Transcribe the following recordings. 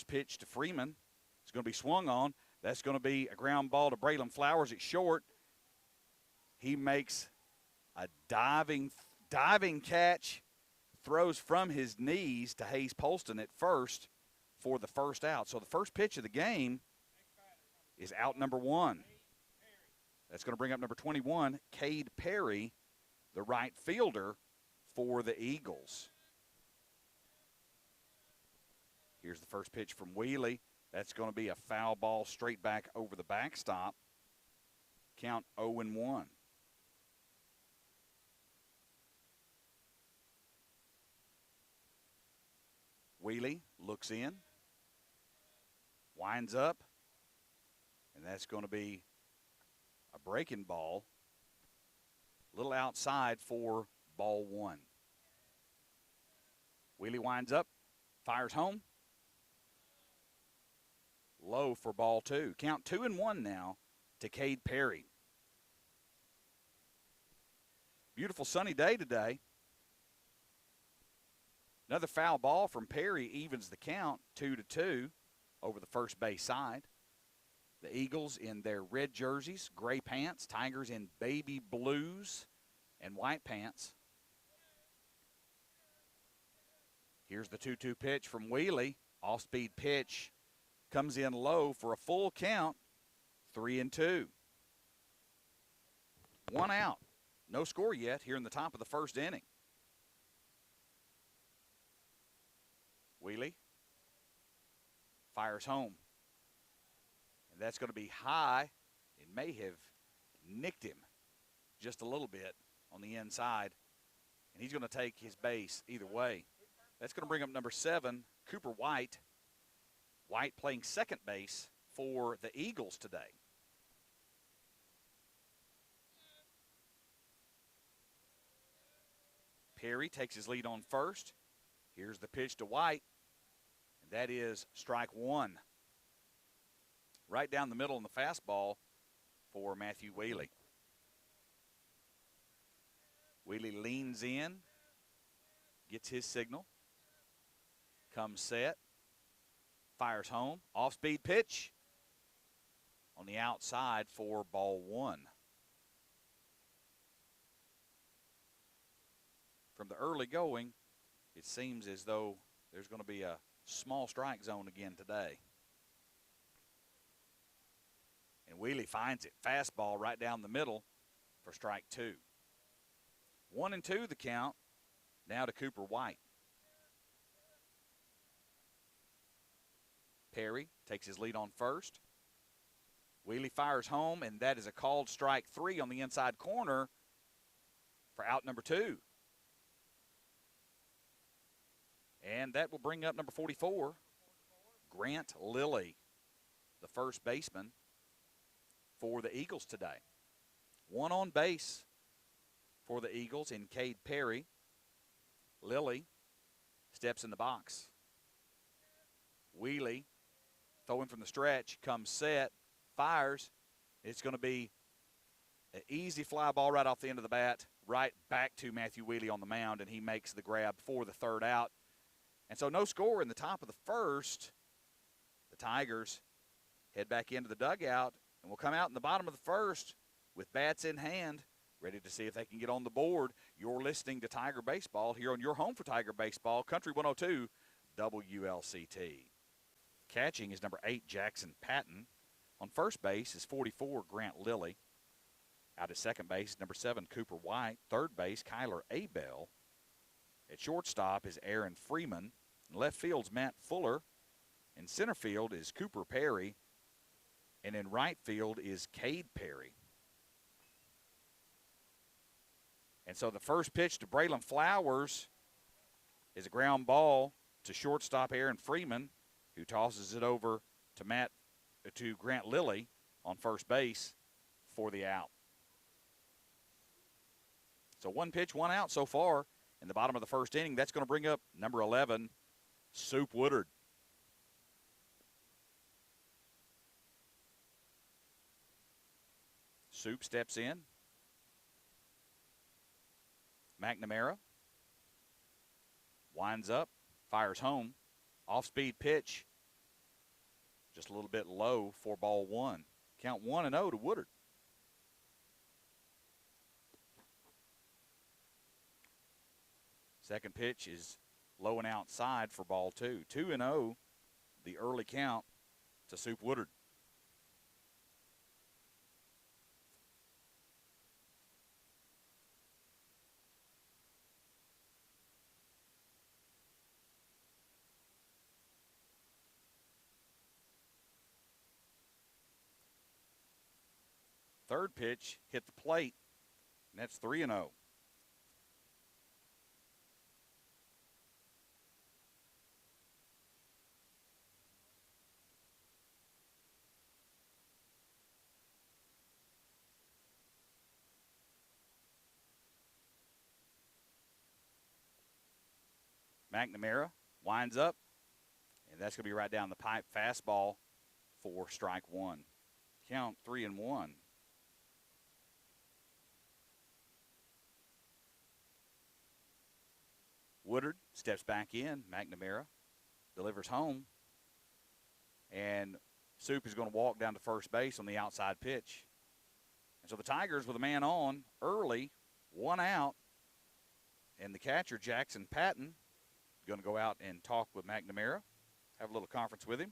pitch to Freeman. It's going to be swung on. That's going to be a ground ball to Braylon Flowers at short. He makes a diving catch, throws from his knees to Hayes Polston at first for the first out. So the first pitch of the game is out number 1. That's going to bring up number 21, Cade Perry, the right fielder for the Eagles. Here's the first pitch from Wheely. That's going to be a foul ball straight back over the backstop. Count 0-1. Wheely looks in, winds up, and that's going to be a breaking ball, a little outside for ball 1. Wheely winds up, fires home, low for ball 2. Count 2-1 now to Cade Perry. Beautiful sunny day today. Another foul ball from Perry evens the count, 2-2 over the first base side. The Eagles in their red jerseys, gray pants, Tigers in baby blues and white pants. Here's the 2-2 pitch from Wheely. Off-speed pitch comes in low for a full count, 3-2. 1 out. No score yet here in the top of the first inning. Wheely fires home. And that's going to be high. It may have nicked him just a little bit on the inside. And he's going to take his base either way. That's going to bring up number 7, Cooper White. White playing second base for the Eagles today. Perry takes his lead on first. Here's the pitch to White, and that is strike 1. Right down the middle in the fastball for Matthew Wheely. Wheely leans in, gets his signal, comes set, fires home, off-speed pitch on the outside for ball 1. From the early going, it seems as though there's going to be a small strike zone again today. And Wheely finds it. Fastball right down the middle for strike 2. 1-2 the count. Now to Cooper White. Perry takes his lead on first. Wheely fires home, and that is a called strike 3 on the inside corner for out number 2. And that will bring up number 44, Grant Lilly, the first baseman for the Eagles today. 1 on base for the Eagles in Cade Perry. Lilly steps in the box. Wheely, throwing from the stretch, comes set, fires. It's going to be an easy fly ball right off the end of the bat, right back to Matthew Wheely on the mound, and he makes the grab for the third out. And so no score in the top of the first. The Tigers head back into the dugout and will come out in the bottom of the first with bats in hand, ready to see if they can get on the board. You're listening to Tiger Baseball here on your home for Tiger Baseball, Country 102 WLCT. Catching is number 8, Jackson Patton. On first base is 44, Grant Lilly. Out at second base, number 7, Cooper White. Third base, Kyler Abell. At shortstop is Aaron Freeman. In left field's Matt Fuller. In center field is Cooper Perry. And in right field is Cade Perry. And so the first pitch to Braylon Flowers is a ground ball to shortstop Aaron Freeman, who tosses it over to Grant Lilly on first base for the out. So 1 pitch, 1 out so far in the bottom of the first inning. That's going to bring up number 11, Soup Woodard. Soup steps in. McNamara winds up, fires home. Off-speed pitch Just a little bit low for ball one. Count 1-0 to Woodard. Second pitch is low and outside for ball two. 2-0, the early count to Soup Woodard. Third pitch hit the plate, and that's 3-0. McNamara winds up, and that's going to be right down the pipe. Fastball for strike one. Count 3-1. Woodard steps back in. McNamara delivers home. And Soup is going to walk down to first base on the outside pitch. And so the Tigers with a man on early, 1 out. And the catcher, Jackson Patton, going to go out and talk with McNamara, have a little conference with him.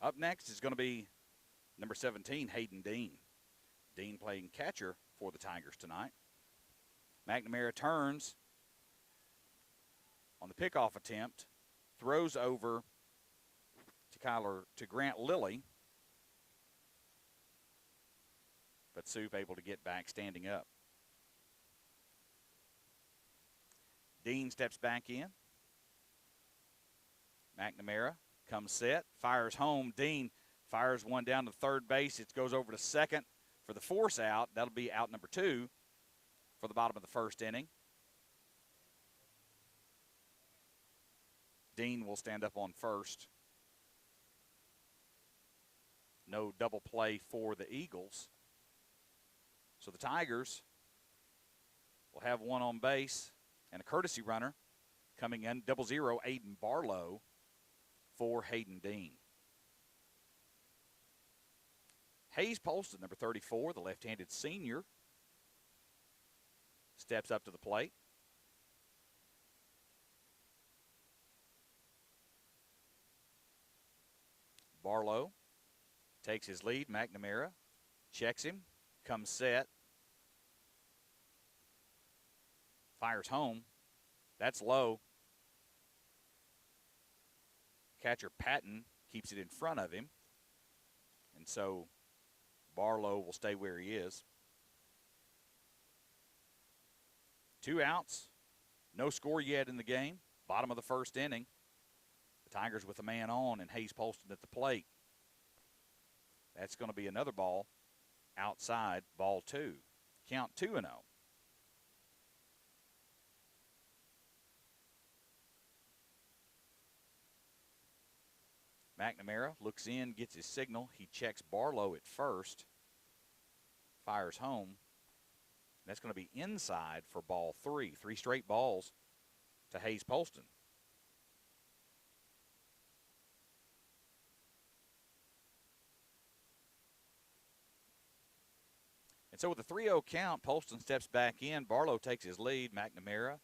Up next is going to be number 17, Hayden Dean. Dean playing catcher for the Tigers tonight. McNamara turns on the pickoff attempt, throws over to Grant Lilly, but Soup able to get back standing up. Dean steps back in. McNamara comes set, fires home. Dean fires one down to third base. It goes over to second for the force out. That'll be out number 2 for the bottom of the first inning. Dean will stand up on first. No double play for the Eagles. So the Tigers will have one on base and a courtesy runner coming in, 0-0, Aiden Barlow for Hayden Dean. Hayes Polston, number 34, the left-handed senior, steps up to the plate. Barlow takes his lead. McNamara checks him, comes set, fires home. That's low. Catcher Patton keeps it in front of him. And so Barlow will stay where he is. 2 outs. No score yet in the game. Bottom of the first inning. The Tigers with a man on and Hayes Polston at the plate. That's going to be another ball outside, ball 2. Count 2-0. McNamara looks in, gets his signal. He checks Barlow at first. Fires home. That's going to be inside for ball 3. 3 straight balls to Hayes Polston. And so with the 3-0 count, Polston steps back in. Barlow takes his lead. McNamara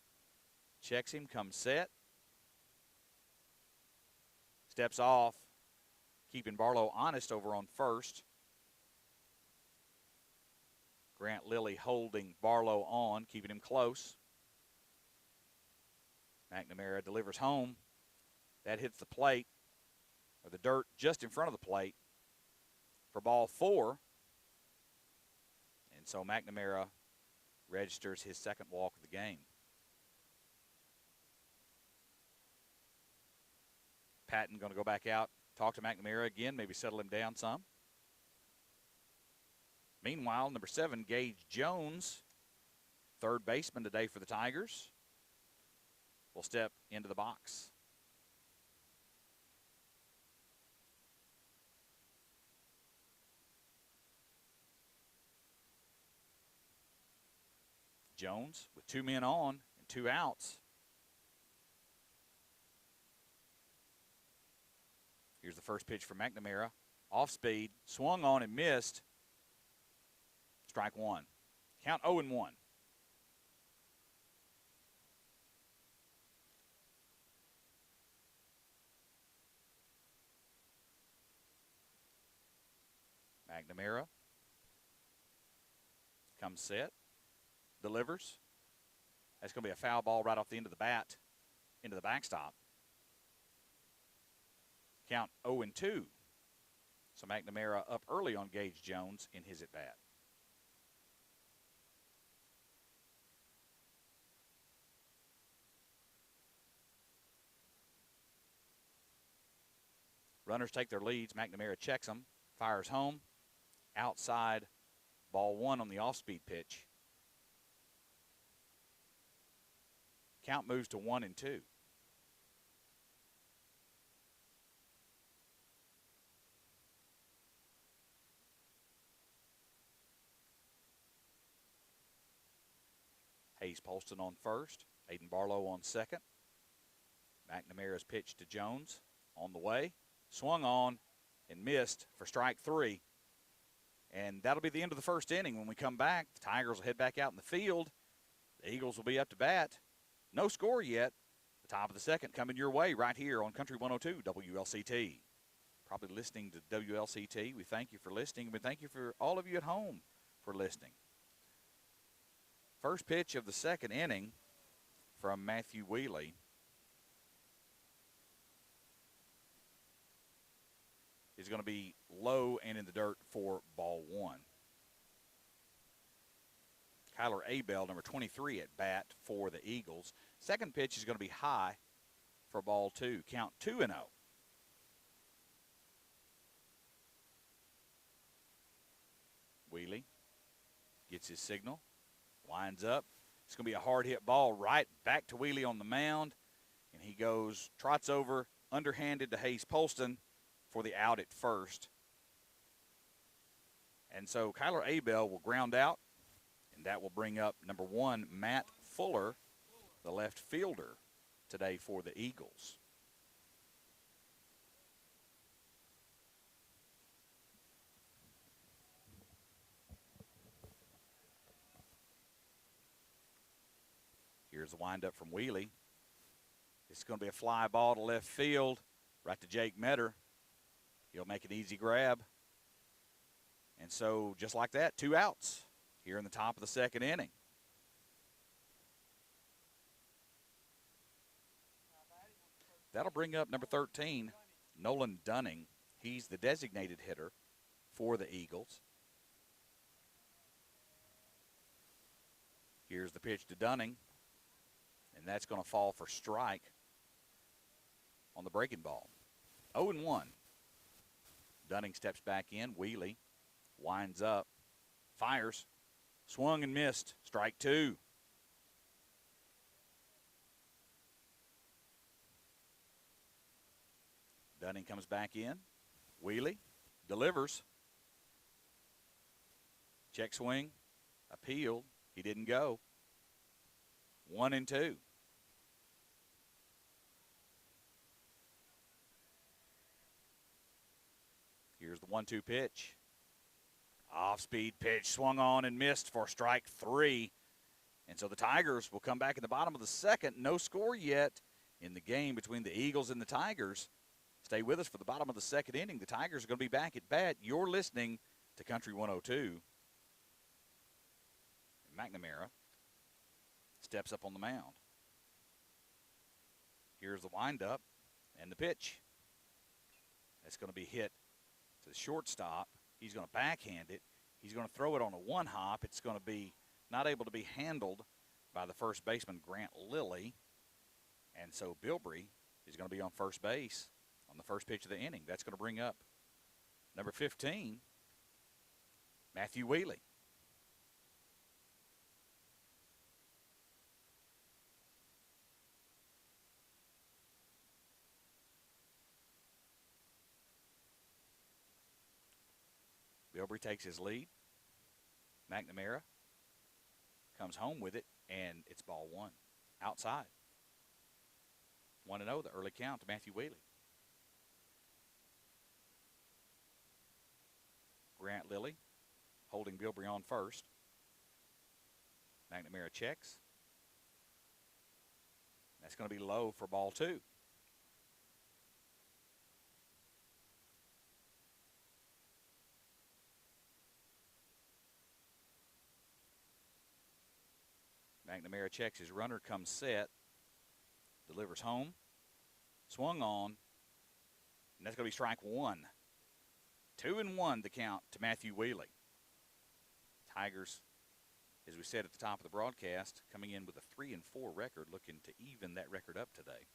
checks him, comes set. Steps off, keeping Barlow honest over on first. Grant Lilly holding Barlow on, keeping him close. McNamara delivers home. That hits the plate, or the dirt just in front of the plate for ball 4. And so McNamara registers his second walk of the game. Patton going to go back out, talk to McNamara again, maybe settle him down some. Meanwhile, number 7, Gage Jones, third baseman today for the Tigers, will step into the box. Jones with 2 men on and 2 outs. Here's the first pitch from McNamara. Off speed, swung on and missed. Strike 1. Count 0-1. McNamara comes set, delivers. That's going to be a foul ball right off the end of the bat into the backstop. Count 0-2. So McNamara up early on Gage Jones in his at-bat. Runners take their leads. McNamara checks them, fires home. Outside, ball 1 on the off-speed pitch. Count moves to 1-2. Hayes Polston on first. Aiden Barlow on second. McNamara's pitch to Jones on the way. Swung on and missed for strike 3. And that'll be the end of the first inning. When we come back, the Tigers will head back out in the field. The Eagles will be up to bat. No score yet. The top of the second coming your way right here on Country 102 WLCT. Probably listening to WLCT. We thank you for listening. And we thank you for all of you at home for listening. First pitch of the second inning from Matthew Wheely. Is going to be low and in the dirt for ball 1. Kyler Abel, number 23 at bat for the Eagles. Second pitch is going to be high for ball 2. Count 2-0. Wheely gets his signal, winds up. It's going to be a hard hit ball right back to Wheely on the mound. And he goes, trots over, underhanded to Hayes Polston for the out at first. And so Kyler Abel will ground out, and that will bring up number 1, Matt Fuller, the left fielder today for the Eagles. Here's the windup from Wheely. It's going to be a fly ball to left field, right to Jake Metter. He'll make an easy grab. And so just like that, 2 outs here in the top of the second inning. That'll bring up number 13, Nolan Dunning. He's the designated hitter for the Eagles. Here's the pitch to Dunning, and that's going to fall for strike on the breaking ball. 0-1. Dunning steps back in. Wheely winds up, fires, swung and missed. Strike 2. Dunning comes back in. Wheely delivers. Check swing, appealed. He didn't go. 1-2. Here's the 1-2 pitch. Off-speed pitch, swung on and missed for strike 3. And so the Tigers will come back in the bottom of the second. No score yet in the game between the Eagles and the Tigers. Stay with us for the bottom of the second inning. The Tigers are going to be back at bat. You're listening to Country 102. McNamara steps up on the mound. Here's the windup and the pitch. That's going to be hit to the shortstop. He's going to backhand it. He's going to throw it on a one-hop. It's going to be not able to be handled by the first baseman, Grant Lilly. And so Bilbrey is going to be on first base on the first pitch of the inning. That's going to bring up number 15, Matthew Wheely. Bilbrey takes his lead. McNamara comes home with it, and it's ball one, outside. 1-0, the early count to Matthew Wheely. Grant Lilly holding Bilbrey on first. McNamara checks. That's going to be low for ball two. McNamara checks his runner, comes set, delivers home, swung on, and that's going to be strike one. 2-1 the count to Matthew Wheely. Tigers, as we said at the top of the broadcast, coming in with a 3-4 record, looking to even that record up today.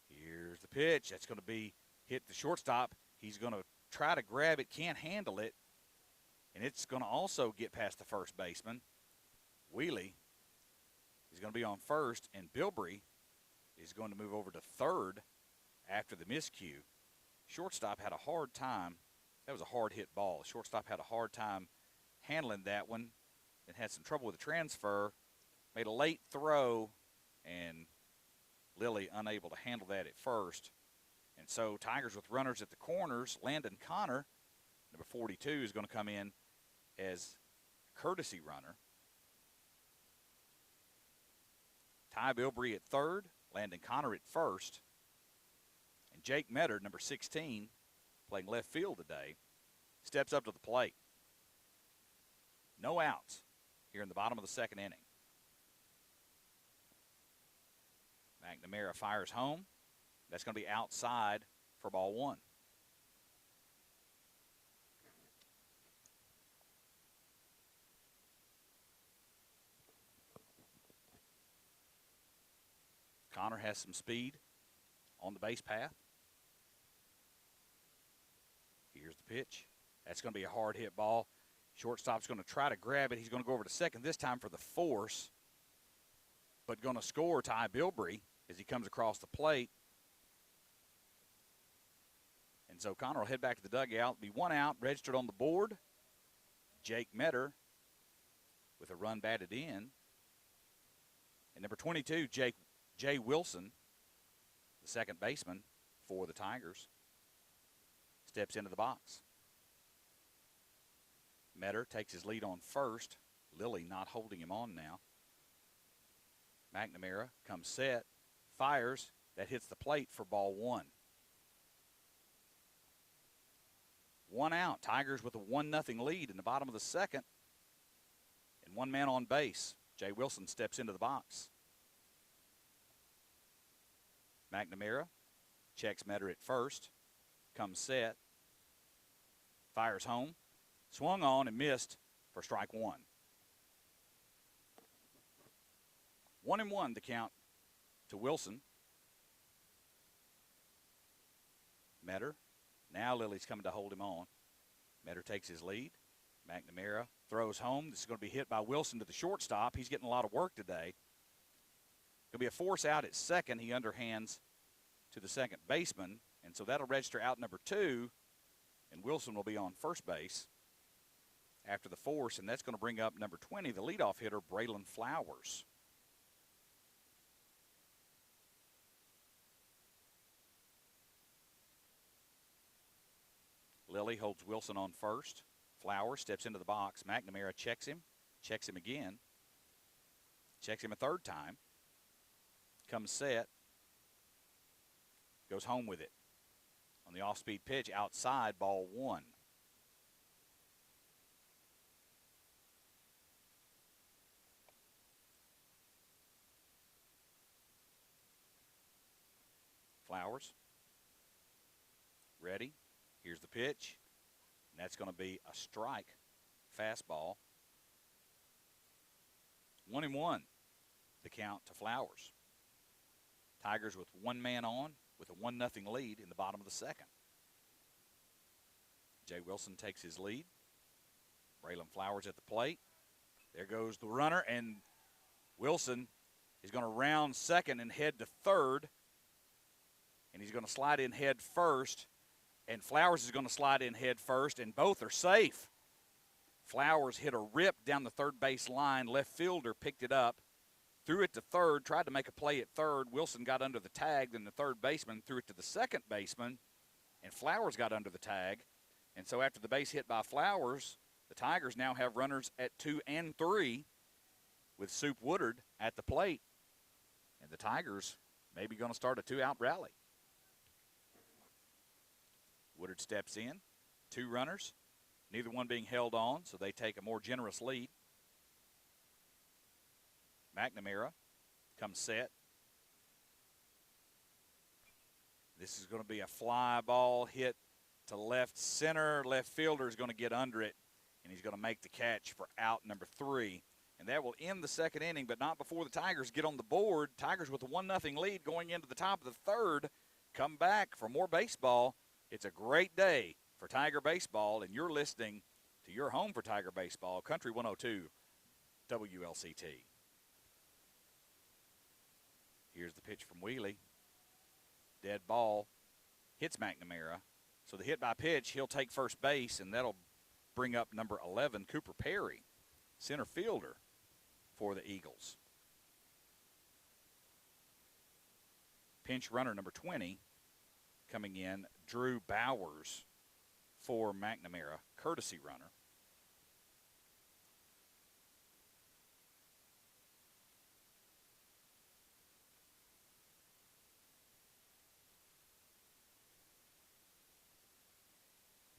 Here's the pitch. That's going to be hit the shortstop. He's going to try to grab it, can't handle it, and it's going to also get past the first baseman. Wheely is going to be on first, and Bilbrey is going to move over to third after the miscue. Shortstop had a hard time. That was a hard hit ball. Shortstop had a hard time handling that one and had some trouble with the transfer. Made a late throw, and Lilly unable to handle that at first. And so Tigers with runners at the corners. Landon Connor, number 42, is going to come in as courtesy runner. Ty Bilbrey at third, Landon Connor at first. And Jake Metter, number 16, playing left field today, steps up to the plate. No outs here in the bottom of the second inning. McNamara fires home. That's going to be outside for ball one. Connor has some speed on the base path. Here's the pitch. That's going to be a hard hit ball. Shortstop's going to try to grab it. He's going to go over to second this time for the force, but going to score Ty Bilbrey as he comes across the plate. And so Connor will head back to the dugout. Be one out, registered on the board. Jake Metter with a run batted in. And number 22, Jay Wilson, the second baseman for the Tigers, steps into the box. Metter takes his lead on first. Lilly not holding him on now. McNamara comes set, fires. That hits the plate for ball one. One out. Tigers with a 1-0 lead in the bottom of the second. And one man on base. Jay Wilson steps into the box. McNamara checks Metter at first. Comes set. Fires home. Swung on and missed for strike one. 1-1 the count to Wilson. Metter. Now Lilly's coming to hold him on. Metter takes his lead. McNamara throws home. This is going to be hit by Wilson to the shortstop. He's getting a lot of work today. It'll be a force out at second. He underhands to the second baseman, and so that'll register out number 2, and Wilson will be on first base after the force, and that's going to bring up number 20, the leadoff hitter, Braylon Flowers. Lilly holds Wilson on first. Flowers steps into the box. McNamara checks him again, checks him a third time, comes set, goes home with it. On the off-speed pitch, outside, ball one. Flowers, ready. Here's the pitch, and that's going to be a strike fastball. 1-1, the count to Flowers. Tigers with one man on with a 1-0 lead in the bottom of the second. Jay Wilson takes his lead. Braylon Flowers at the plate. There goes the runner, and Wilson is going to round second and head to third, and he's going to slide in head first. And Flowers is going to slide in head first, and both are safe. Flowers hit a rip down the third base line. Left fielder picked it up, threw it to third, tried to make a play at third. Wilson got under the tag, then the third baseman threw it to the second baseman, and Flowers got under the tag. And so after the base hit by Flowers, the Tigers now have runners at 2 and 3 with Soup Woodard at the plate. And the Tigers may be going to start a 2-out rally. Woodard steps in, 2 runners, neither one being held on, so they take a more generous lead. McNamara comes set. This is going to be a fly ball hit to left center. Left fielder is going to get under it, and he's going to make the catch for out number 3. And that will end the second inning, but not before the Tigers get on the board. Tigers with a 1-0 lead going into the top of the third. Come back for more baseball. It's a great day for Tiger baseball, and you're listening to your home for Tiger baseball, Country 102 WLCT. Here's the pitch from Wheelie. Dead ball. Hits McNamara. So the hit by pitch, he'll take first base, and that'll bring up number 11, Cooper Perry, center fielder for the Eagles. Pinch runner number 20 coming in, Drew Bowers for McNamara, courtesy runner.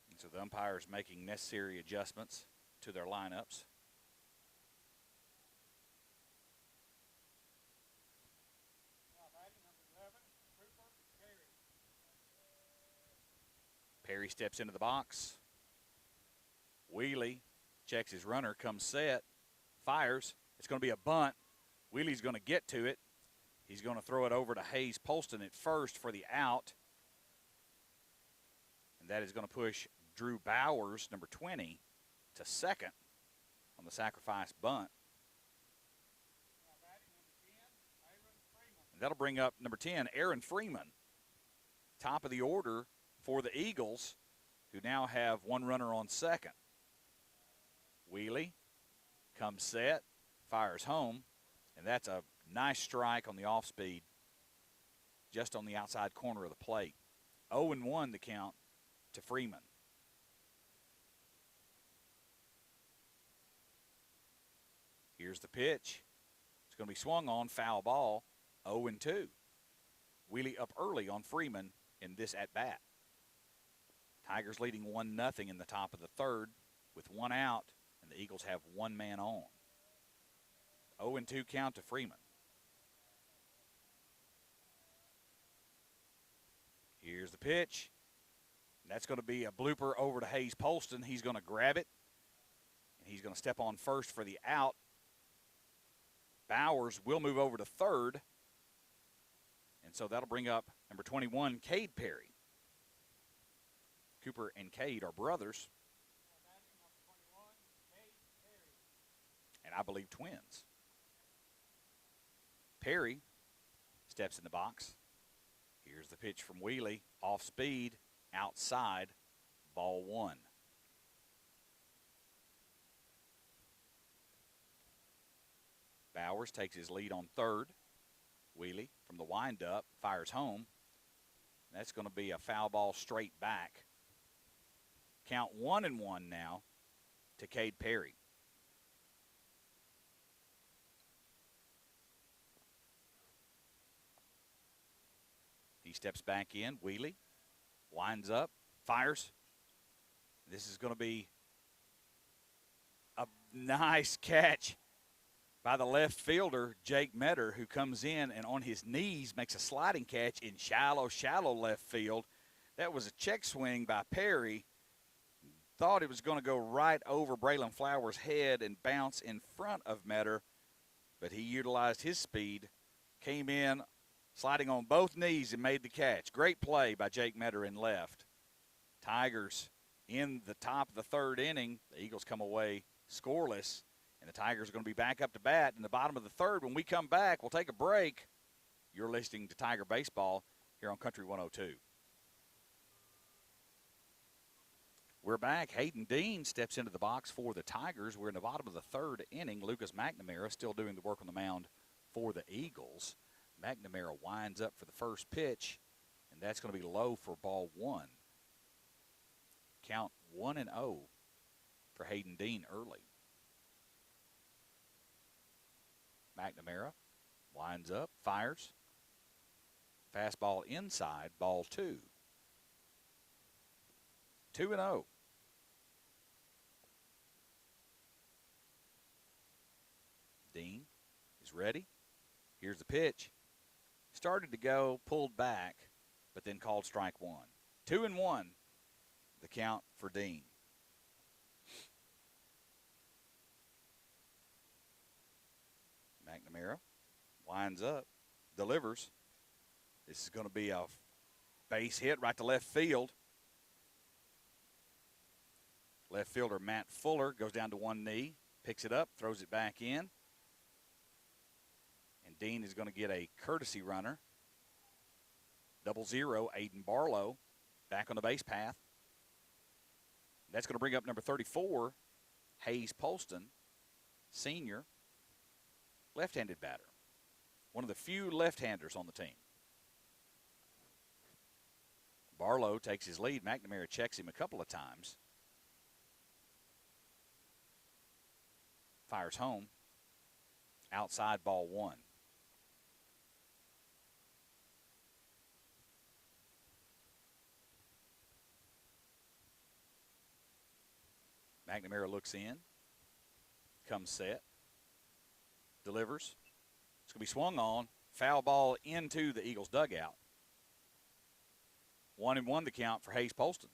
And so the umpires making necessary adjustments to their lineups. Perry steps into the box. Wheelie checks his runner, comes set, fires. It's going to be a bunt. Wheelie's going to get to it. He's going to throw it over to Hayes Polston at first for the out. And that is going to push Drew Bowers, number 20, to second on the sacrifice bunt. And that'll bring up number 10, Aaron Freeman, top of the order for the Eagles, who now have 1 runner on second. Wheelie comes set, fires home, and that's a nice strike on the off speed, just on the outside corner of the plate. 0-1 the count to Freeman. Here's the pitch. It's going to be swung on, foul ball, 0-2. Wheelie up early on Freeman in this at-bat. Tigers leading 1-0 in the top of the third with 1 out, and the Eagles have 1 man on. 0-2 count to Freeman. Here's the pitch. And that's going to be a blooper over to Hayes Polston. He's going to grab it, and he's going to step on first for the out. Bowers will move over to third, and so that'll bring up number 21, Cade Perry. Cooper and Cade are brothers, and I believe twins. Perry steps in the box. Here's the pitch from Wheelie, off speed, outside, ball 1. Bowers takes his lead on third. Wheelie from the windup fires home. That's going to be a foul ball straight back. Count 1-1 now to Cade Perry. He steps back in. Wheelie winds up, fires. This is going to be a nice catch by the left fielder, Jake Metter, who comes in and on his knees makes a sliding catch in shallow left field. That was a check swing by Perry. Thought it was going to go right over Braylon Flowers' head and bounce in front of Metter, but he utilized his speed, came in, sliding on both knees and made the catch. Great play by Jake Metter in left. Tigers in the top of the third inning. The Eagles come away scoreless, and the Tigers are going to be back up to bat in the bottom of the third. When we come back, we'll take a break. You're listening to Tiger Baseball here on Country 102. We're back. Hayden Dean steps into the box for the Tigers. We're in the bottom of the third inning. Lucas McNamara still doing the work on the mound for the Eagles. McNamara winds up for the first pitch, and that's going to be low for ball one. Count 1-0 for Hayden Dean early. McNamara winds up, fires. Fastball inside, ball two. 2-0. Dean is ready. Here's the pitch. Started to go, pulled back, but then called strike one. 2-1, the count for Dean. McNamara winds up, delivers. This is going to be a base hit right to left field. Left fielder Matt Fuller goes down to one knee, picks it up, throws it back in. And Dean is going to get a courtesy runner. 0-0, Aiden Barlow back on the base path. That's going to bring up number 34, Hayes Polston, senior, left-handed batter. One of the few left-handers on the team. Barlow takes his lead. McNamara checks him a couple of times. Fires home. Outside, ball one. McNamara looks in. Comes set. Delivers. It's going to be swung on. Foul ball into the Eagles' dugout. 1-1 the count for Hayes Polston.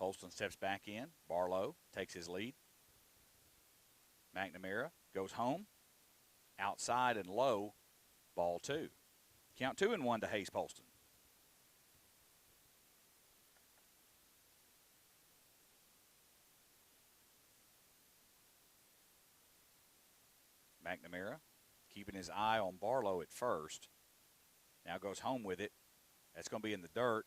Polston steps back in. Barlow takes his lead. McNamara goes home. Outside and low, ball two. Count 2-1 to Hayes Polston. McNamara keeping his eye on Barlow at first. Now goes home with it. That's going to be in the dirt.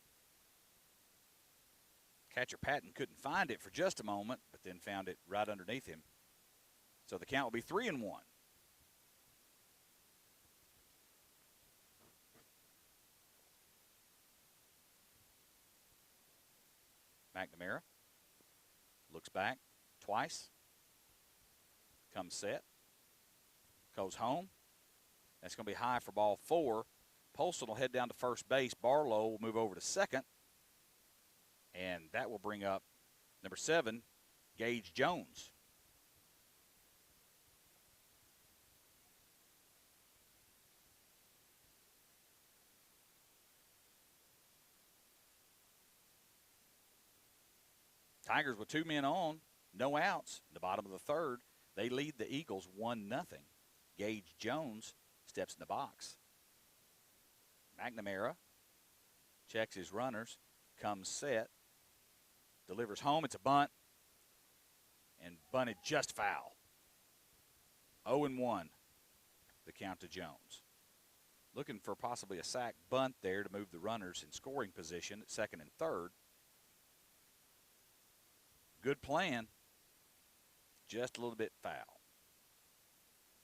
Catcher Patton couldn't find it for just a moment, but then found it right underneath him. So the count will be 3-1. McNamara looks back twice. Comes set. Goes home. That's going to be high for ball four. Polston will head down to first base. Barlow will move over to second. And that will bring up number 7, Gage Jones. Tigers with 2 men on, no outs. In the bottom of the third, they lead the Eagles 1-0. Gage Jones steps in the box. McNamara checks his runners, comes set, delivers home. It's a bunt, and bunted just foul. 0-1, the count to Jones. Looking for possibly a sack bunt there to move the runners in scoring position at second and third. Good plan, just a little bit foul.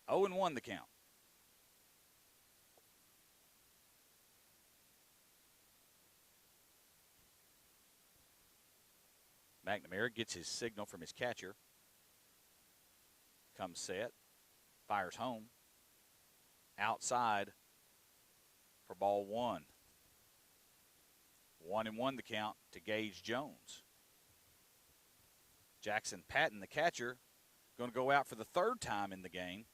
0-1 the count. McNamara gets his signal from his catcher. Comes set, fires home. Outside for ball one. 1-1 the count to Gage Jones. Jackson Patton, the catcher, going to go out for the third time in the game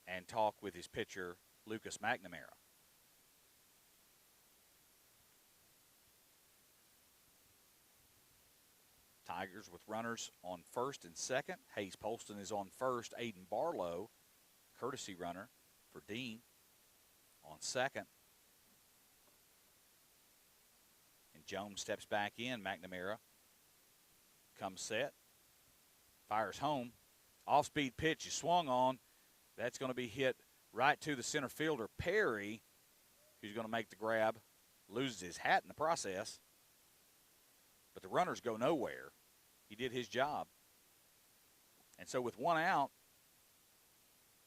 and talk with his pitcher, Lucas McNamara. Tigers with runners on first and second. Hayes Polston is on first. Aiden Barlow, courtesy runner for Dean, on second. And Jones steps back in. McNamara comes set, Fires home. Off-speed pitch is swung on. That's going to be hit right to the center fielder, Perry, who's going to make the grab. Loses his hat in the process. But the runners go nowhere. He did his job. And so with one out,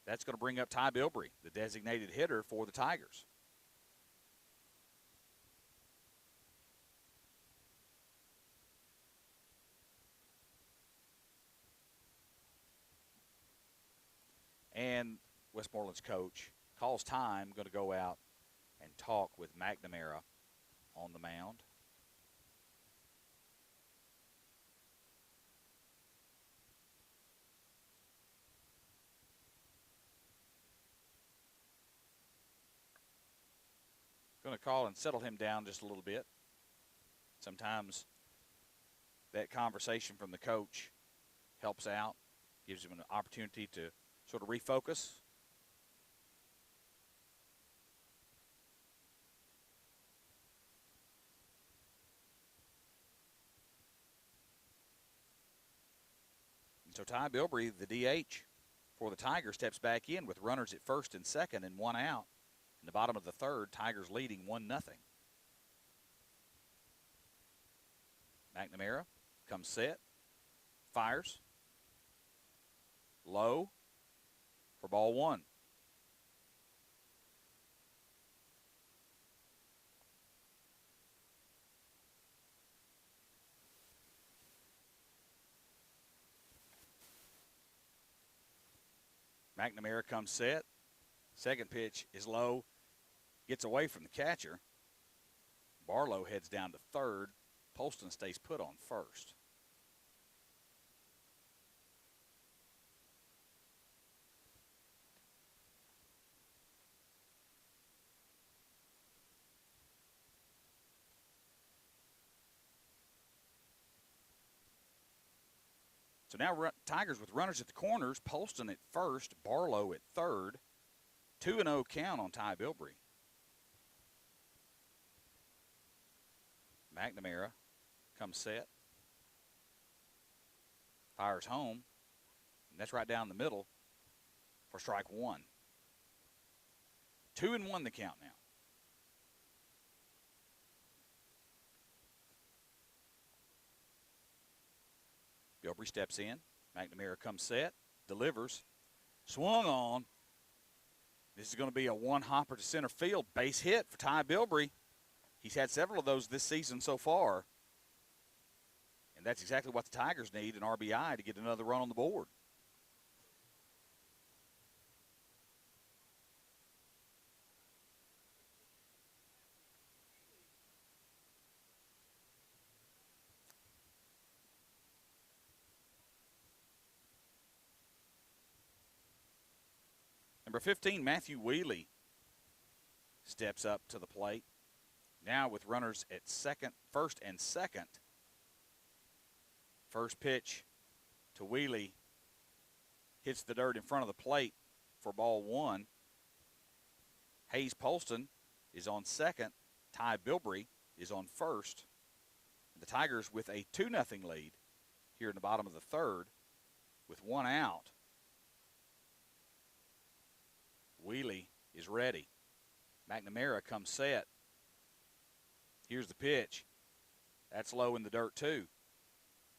that's going to bring up Ty Bilbrey, the designated hitter for the Tigers. And Westmoreland's coach calls time, going to go out and talk with McNamara on the mound. Going to call and settle him down just a little bit. Sometimes that conversation from the coach helps out, gives him an opportunity to sort of refocus. And so Ty Bilbrey, the DH for the Tigers, steps back in with runners at first and second and one out. In the bottom of the third, Tigers leading 1-0. McNamara comes set, fires, low for ball one. McNamara comes set. Second pitch is low, gets away from the catcher. Barlow heads down to third. Poston stays put on first. So now Tigers with runners at the corners. Poston at first, Barlow at third. 2-0 count on Ty Bilbrey. McNamara comes set. Fires home. And that's right down the middle for strike one. 2-1 the count now. Bilbrey steps in. McNamara comes set. Delivers. Swung on. This is going to be a one-hopper to center field. Base hit for Ty Bilbrey. He's had several of those this season so far. And that's exactly what the Tigers need, an RBI, to get another run on the board. Number 15, Matthew Wheely, steps up to the plate. Now with runners at first and second. First pitch to Wheely hits the dirt in front of the plate for ball one. Hayes Poston is on second. Ty Bilbrey is on first. The Tigers with a 2-0 lead here in the bottom of the third with one out. Wheely is ready. McNamara comes set. Here's the pitch. That's low in the dirt, too.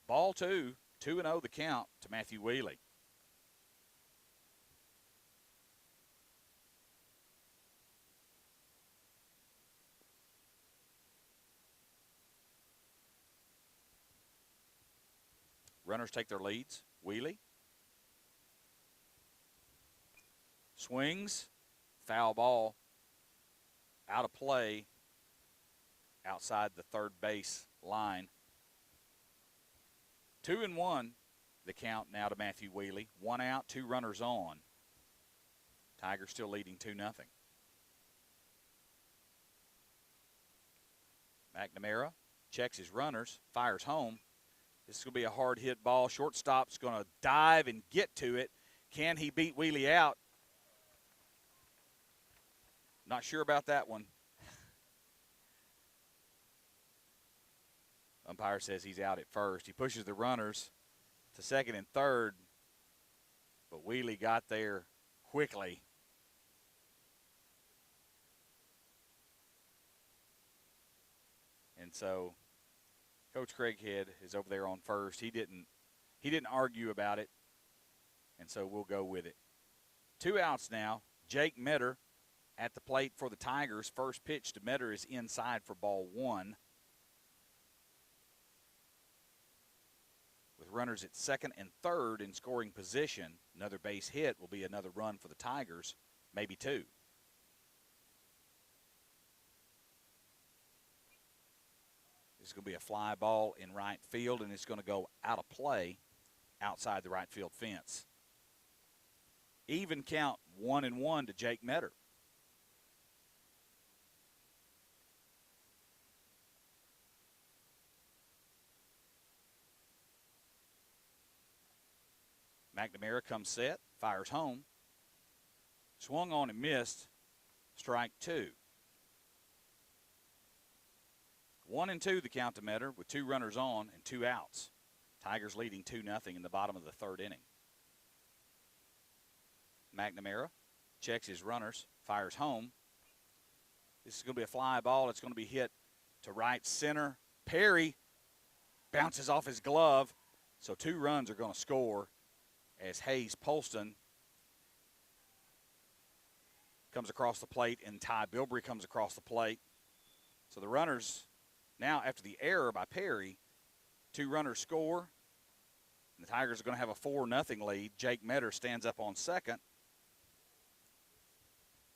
Ball two, 2-0 the count to Matthew Wheely. Runners take their leads. Wheely swings, foul ball, out of play, outside the third base line. 2-1 the count now to Matthew Wheely. One out, two runners on. Tigers still leading 2-0. McNamara checks his runners, fires home. This is going to be a hard hit ball. Shortstop's going to dive and get to it. Can he beat Wheely out? Not sure about that one. Umpire says he's out at first. He pushes the runners to second and third, but Wheelie got there quickly. And so Coach Craighead is over there on first. He didn't argue about it, and so we'll go with it. 2 outs now. Jake Metter at the plate for the Tigers. First pitch to Metter is inside for ball 1. With runners at second and third in scoring position, another base hit will be another run for the Tigers, maybe 2. It's going to be a fly ball in right field, and it's going to go out of play outside the right field fence. Even count, 1-1 to Jake Metter. McNamara comes set, fires home. Swung on and missed. Strike 2. 1-2 the count to Metter with 2 runners on and 2 outs. Tigers leading 2-0 in the bottom of the 3rd inning. McNamara checks his runners, fires home. This is going to be a fly ball. It's going to be hit to right center. Perry bounces off his glove, so 2 runs are going to score as Hayes Polston comes across the plate and Ty Bilbrey comes across the plate. So the runners now, after the error by Perry, 2 runners score, and the Tigers are going to have a 4-0 lead. Jake Metter stands up on second,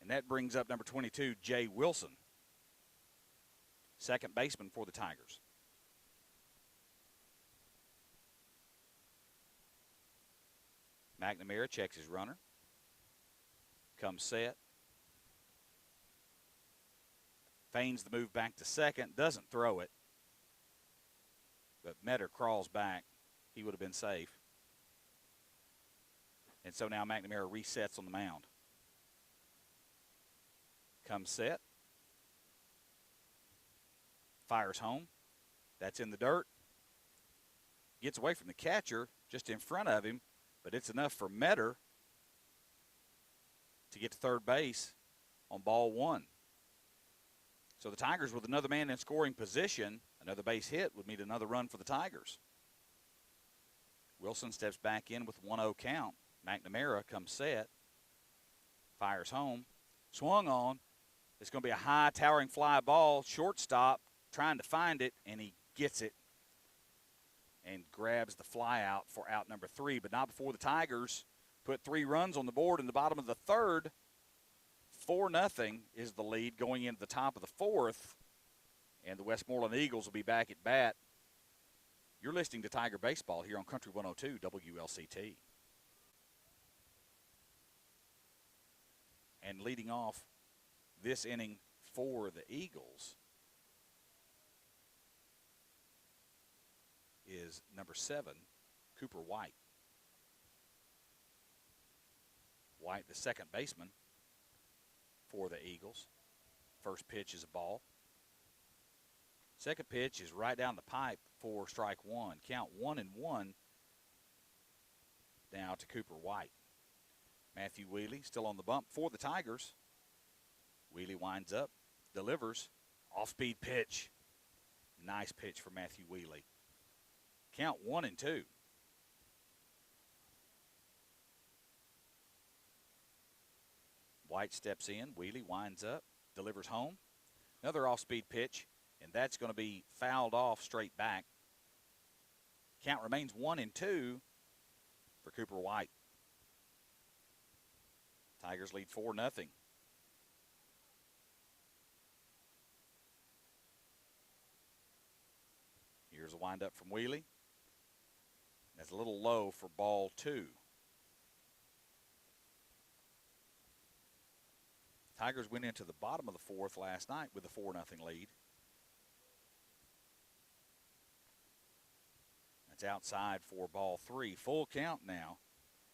and that brings up number 22, Jay Wilson, second baseman for the Tigers. McNamara checks his runner, comes set, feigns the move back to second, doesn't throw it, but Metter crawls back. He would have been safe. And so now McNamara resets on the mound. Comes set, fires home. That's in the dirt. Gets away from the catcher just in front of him, but it's enough for Metter to get to third base on ball 1. So the Tigers with another man in scoring position, another base hit would mean another run for the Tigers. Wilson steps back in with 1-0 count. McNamara comes set, fires home, swung on. It's going to be a high towering fly ball, shortstop trying to find it, and he gets it and grabs the fly out for out number 3, but not before the Tigers put 3 runs on the board in the bottom of the 3rd. 4-0 is the lead going into the top of the 4th, and the Westmoreland Eagles will be back at bat. You're listening to Tiger Baseball here on Country 102 WLCT. And leading off this inning for the Eagles is number 7, Cooper White. White, the second baseman for the Eagles. First pitch is a ball. Second pitch is right down the pipe for strike 1. Count 1-1 now to Cooper White. Matthew Wheelie still on the bump for the Tigers. Wheelie winds up, delivers, off-speed pitch. Nice pitch for Matthew Wheelie. Count 1-2. White steps in, Wheelie winds up, delivers home. Another off-speed pitch, and that's going to be fouled off straight back. Count remains 1-2 for Cooper White. Tigers lead 4-0. Here's a windup from Wheelie. That's a little low for ball 2. Tigers went into the bottom of the 4th last night with a 4-0 lead. That's outside for ball 3. Full count now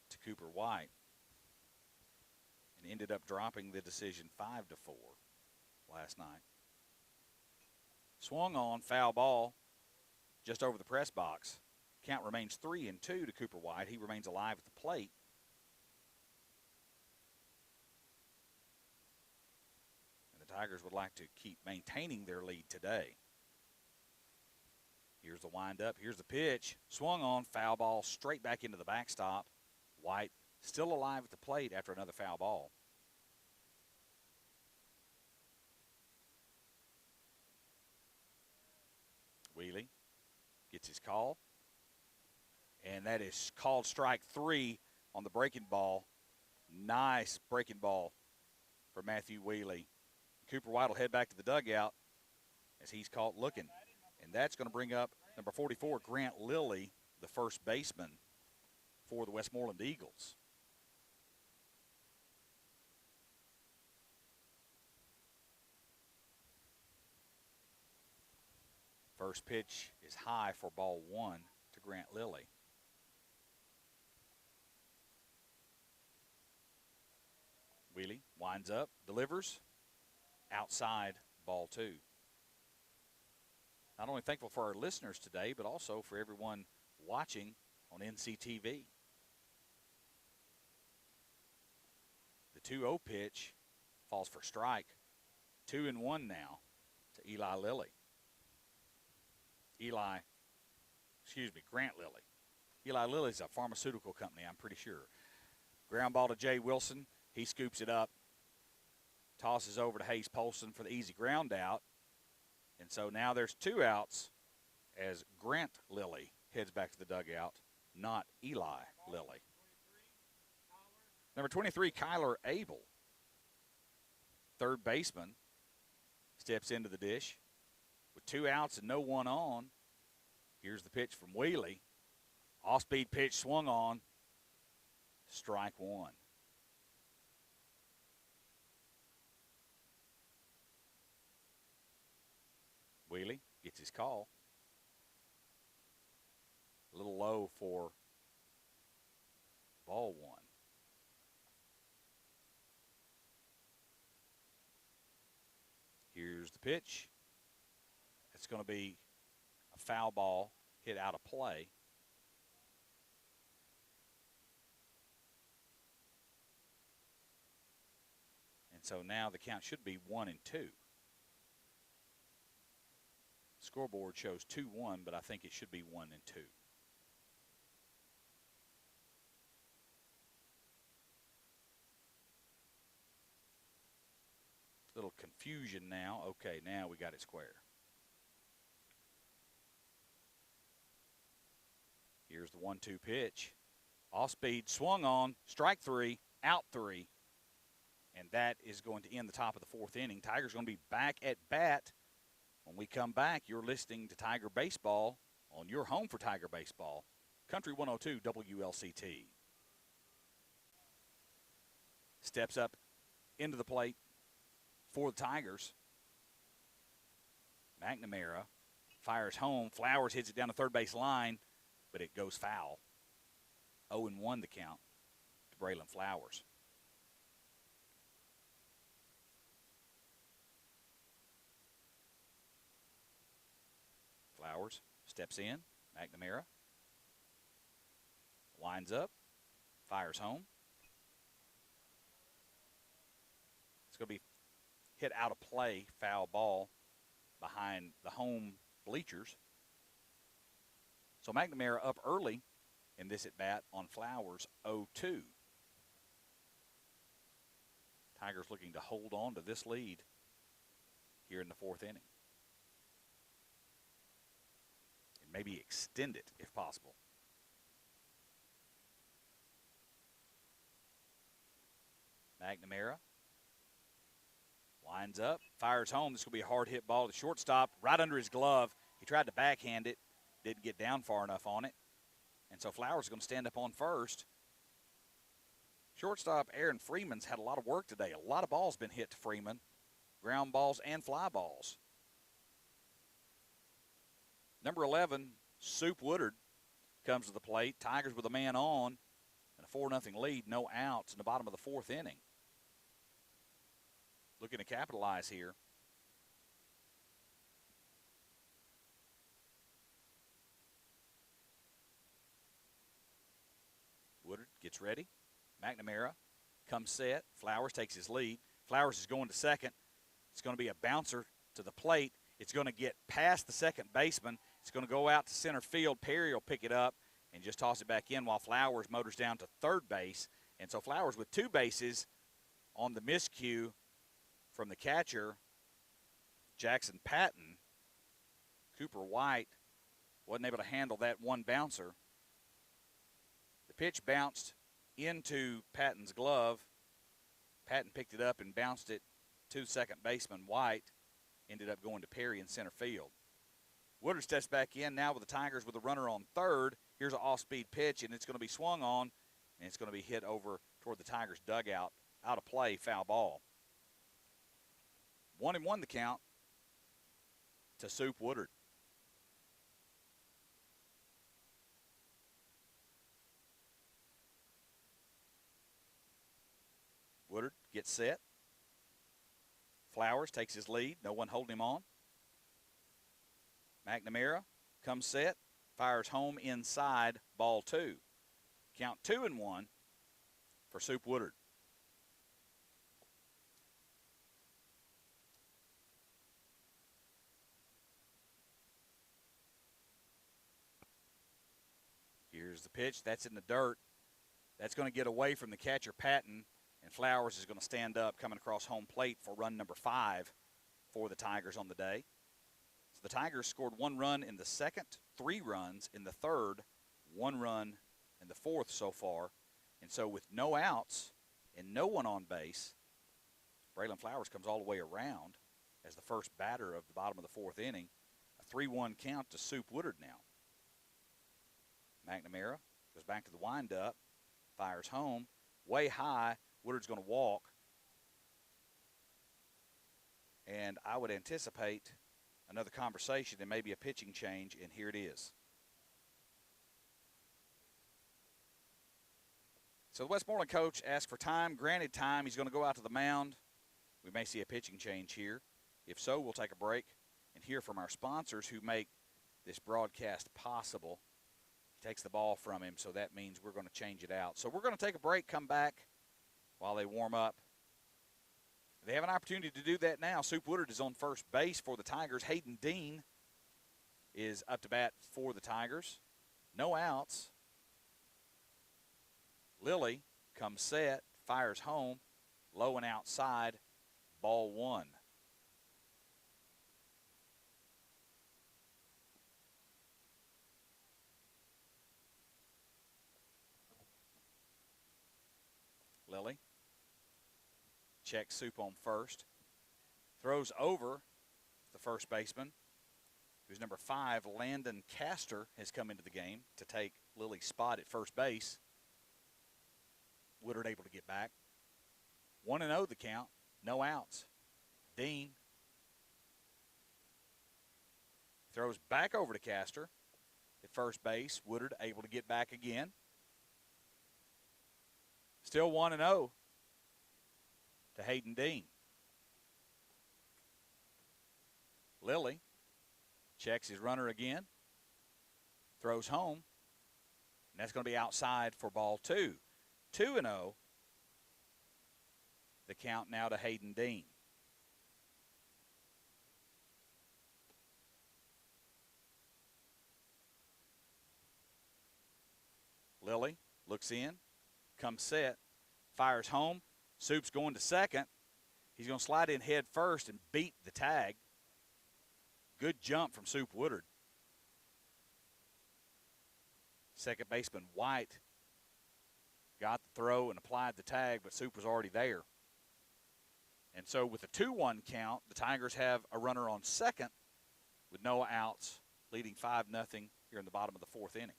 to Cooper White. And ended up dropping the decision 5-4 last night. Swung on, foul ball, just over the press box. Count remains 3-2 to Cooper White. He remains alive at the plate. And the Tigers would like to keep maintaining their lead today. Here's the windup. Here's the pitch. Swung on. Foul ball straight back into the backstop. White still alive at the plate after another foul ball. Wheelie gets his call. And that is called strike 3 on the breaking ball. Nice breaking ball for Matthew Wheelie. Cooper White will head back to the dugout as he's caught looking. And that's going to bring up number 44, Grant Lilly, the first baseman for the Westmoreland Eagles. First pitch is high for ball 1 to Grant Lilly. Wheelie winds up, delivers, outside, ball 2. Not only thankful for our listeners today, but also for everyone watching on NCTV. The 2-0 pitch falls for strike. 2-1 now to Eli Lilly. Grant Lilly. Eli Lilly's a pharmaceutical company, I'm pretty sure. Ground ball to Jay Wilson. He scoops it up, tosses over to Hayes Polson for the easy ground out. And so now there's 2 outs as Grant Lilly heads back to the dugout, not Eli Lilly. Number 23, Kyler Abel, third baseman, steps into the dish with 2 outs and no one on. Here's the pitch from Wheelie. Off-speed pitch swung on. Strike 1. Wheelie gets his call. A little low for ball 1. Here's the pitch. It's going to be a foul ball hit out of play. And so now the count should be 1-2. Scoreboard shows 2-1, but I think it should be 1-2. Little confusion now. Okay, now we got it square. Here's the 1-2 pitch. Off speed, swung on, strike 3, out 3. And that is going to end the top of the 4th inning. Tigers going to be back at bat. When we come back, you're listening to Tiger Baseball on your home for Tiger Baseball, Country 102 WLCT. Steps up into the plate for the Tigers. McNamara fires home. Flowers hits it down the third base line, but it goes foul. 0-1 the count to Braylon Flowers. Flowers steps in. McNamara winds up, fires home. It's going to be hit out of play, foul ball behind the home bleachers. So McNamara up early in this at-bat on Flowers, 0-2. Tigers looking to hold on to this lead here in the 4th inning. Maybe extend it if possible. McNamara winds up, fires home. This will be a hard hit ball to shortstop, right under his glove. He tried to backhand it, didn't get down far enough on it. And so Flowers is going to stand up on first. Shortstop Aaron Freeman's had a lot of work today. A lot of balls been hit to Freeman, ground balls and fly balls. Number 11, Soup Woodard, comes to the plate. Tigers with a man on and a 4-0 lead, no outs in the bottom of the 4th inning. Looking to capitalize here. Woodard gets ready. McNamara comes set. Flowers takes his lead. Flowers is going to second. It's going to be a bouncer to the plate. It's going to get past the second baseman. It's going to go out to center field. Perry will pick it up and just toss it back in while Flowers motors down to third base. And so Flowers with two bases on the miscue from the catcher, Jackson Patton. Cooper White wasn't able to handle that one bouncer. The pitch bounced into Patton's glove. Patton picked it up and bounced it to second baseman White. Ended up going to Perry in center field. Woodard steps back in now with the Tigers with a runner on third. Here's an off-speed pitch, and it's going to be swung on, and it's going to be hit over toward the Tigers' dugout. Out of play, foul ball. 1-1 the count to Soup Woodard. Woodard gets set. Flowers takes his lead. No one holding him on. McNamara comes set. Fires home inside, ball two. Count 2-1 for Soup Woodard. Here's the pitch. That's in the dirt. That's going to get away from the catcher, Patton, and Flowers is going to stand up coming across home plate for run number 5 for the Tigers on the day. So the Tigers scored 1 run in the second, 3 runs in the third, 1 run in the fourth so far. And so with no outs and no one on base, Braylon Flowers comes all the way around as the first batter of the bottom of the fourth inning. A 3-1 count to Soup Woodard now. McNamara goes back to the windup, fires home, way high. Woodard's going to walk. And I would anticipate another conversation and maybe a pitching change, and here it is. So the Westmoreland coach asked for time, granted time. He's going to go out to the mound. We may see a pitching change here. If so, we'll take a break and hear from our sponsors who make this broadcast possible. He takes the ball from him, so that means we're going to change it out. So we're going to take a break, come back while they warm up. They have an opportunity to do that now. Soup Woodard is on first base for the Tigers. Hayden Dean is up to bat for the Tigers. No outs. Lilly comes set, fires home, low and outside, ball 1. Lilly checks Soup on first, throws over the first baseman, who's number 5, Landon Castor, has come into the game to take Lilly's spot at first base. Woodard able to get back. 1-0 the count, no outs. Dean throws back over to Castor at first base. Woodard able to get back again. Still 1-0 to Hayden Dean. Lilly checks his runner again, throws home, and that's going to be outside for ball 2. 2-0, the count now to Hayden Dean. Lilly looks in, comes set, fires home. Soup's going to second. He's going to slide in head first and beat the tag. Good jump from Soup Woodard. Second baseman White got the throw and applied the tag, but Soup was already there. And so with a 2-1 count, the Tigers have a runner on second with no outs, leading 5-0 here in the bottom of the fourth inning.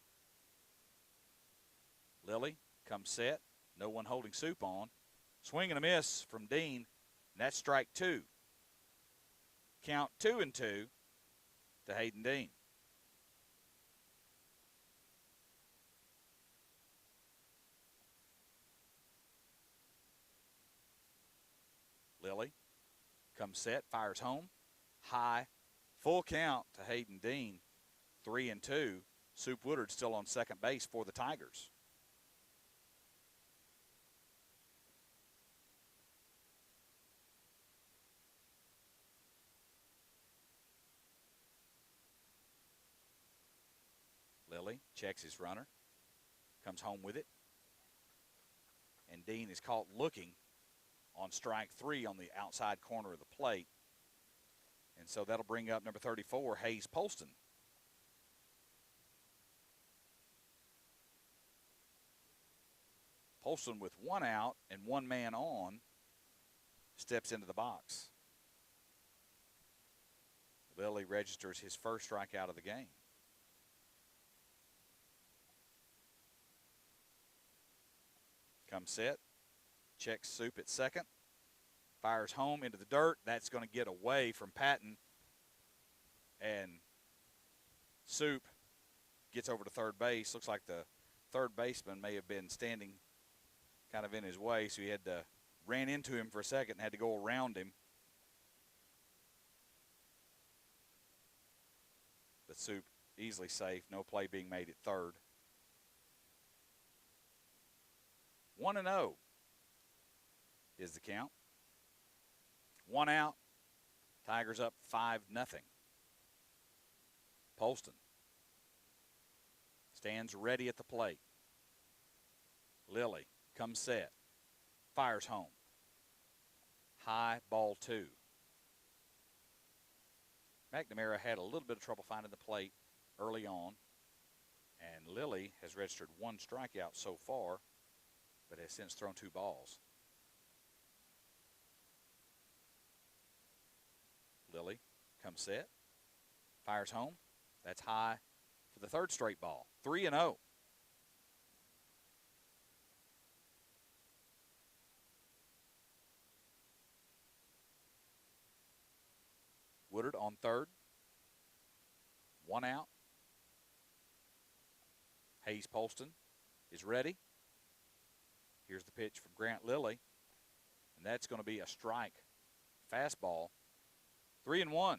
Lilly comes set, no one holding Soup on. Swing and a miss from Dean, and that's strike 2. Count 2-2 to Hayden Dean. Lilly comes set, fires home, high, full count to Hayden Dean, 3-2. Soup Woodard still on second base for the Tigers. checks his runner, comes home with it, and Dean is caught looking on strike 3 on the outside corner of the plate. And so that'll bring up number 34, Hayes Polston. Polston, with 1 out and 1 man on, steps into the box. Lilly registers his first strikeout of the game. Comes set, checks Soup at second, fires home into the dirt. That's going to get away from Patton, and Soup gets over to third base. Looks like the third baseman may have been standing kind of in his way, so he had to ran into him for a second and had to go around him. But Soup easily safe, no play being made at third. 1-0 is the count. 1 out. Tigers up 5-0. Polston stands ready at the plate. Lilly comes set. Fires home. High, ball 2. McNamara had a little bit of trouble finding the plate early on, and Lilly has registered 1 strikeout so far, but has since thrown 2 balls. Lilly comes set, fires home. That's high for the 3rd straight ball. 3-0. Woodard on third. 1 out. Hayes Polston is ready. Here's the pitch from Grant Lilly, and that's going to be a strike. Fastball. 3-1.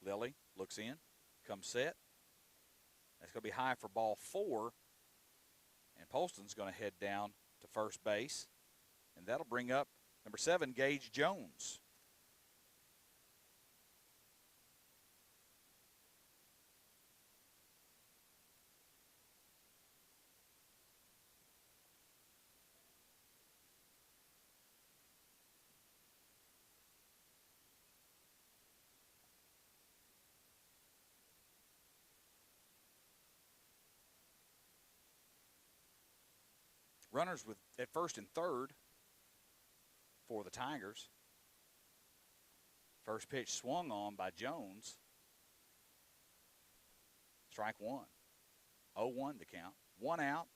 Lilly looks in, comes set. That's going to be high for ball 4, and Polston's going to head down to first base, and that'll bring up number 7, Gage Jones. Runners at first and third for the Tigers. First pitch swung on by Jones. Strike 1. 0-1 to count. 1 out.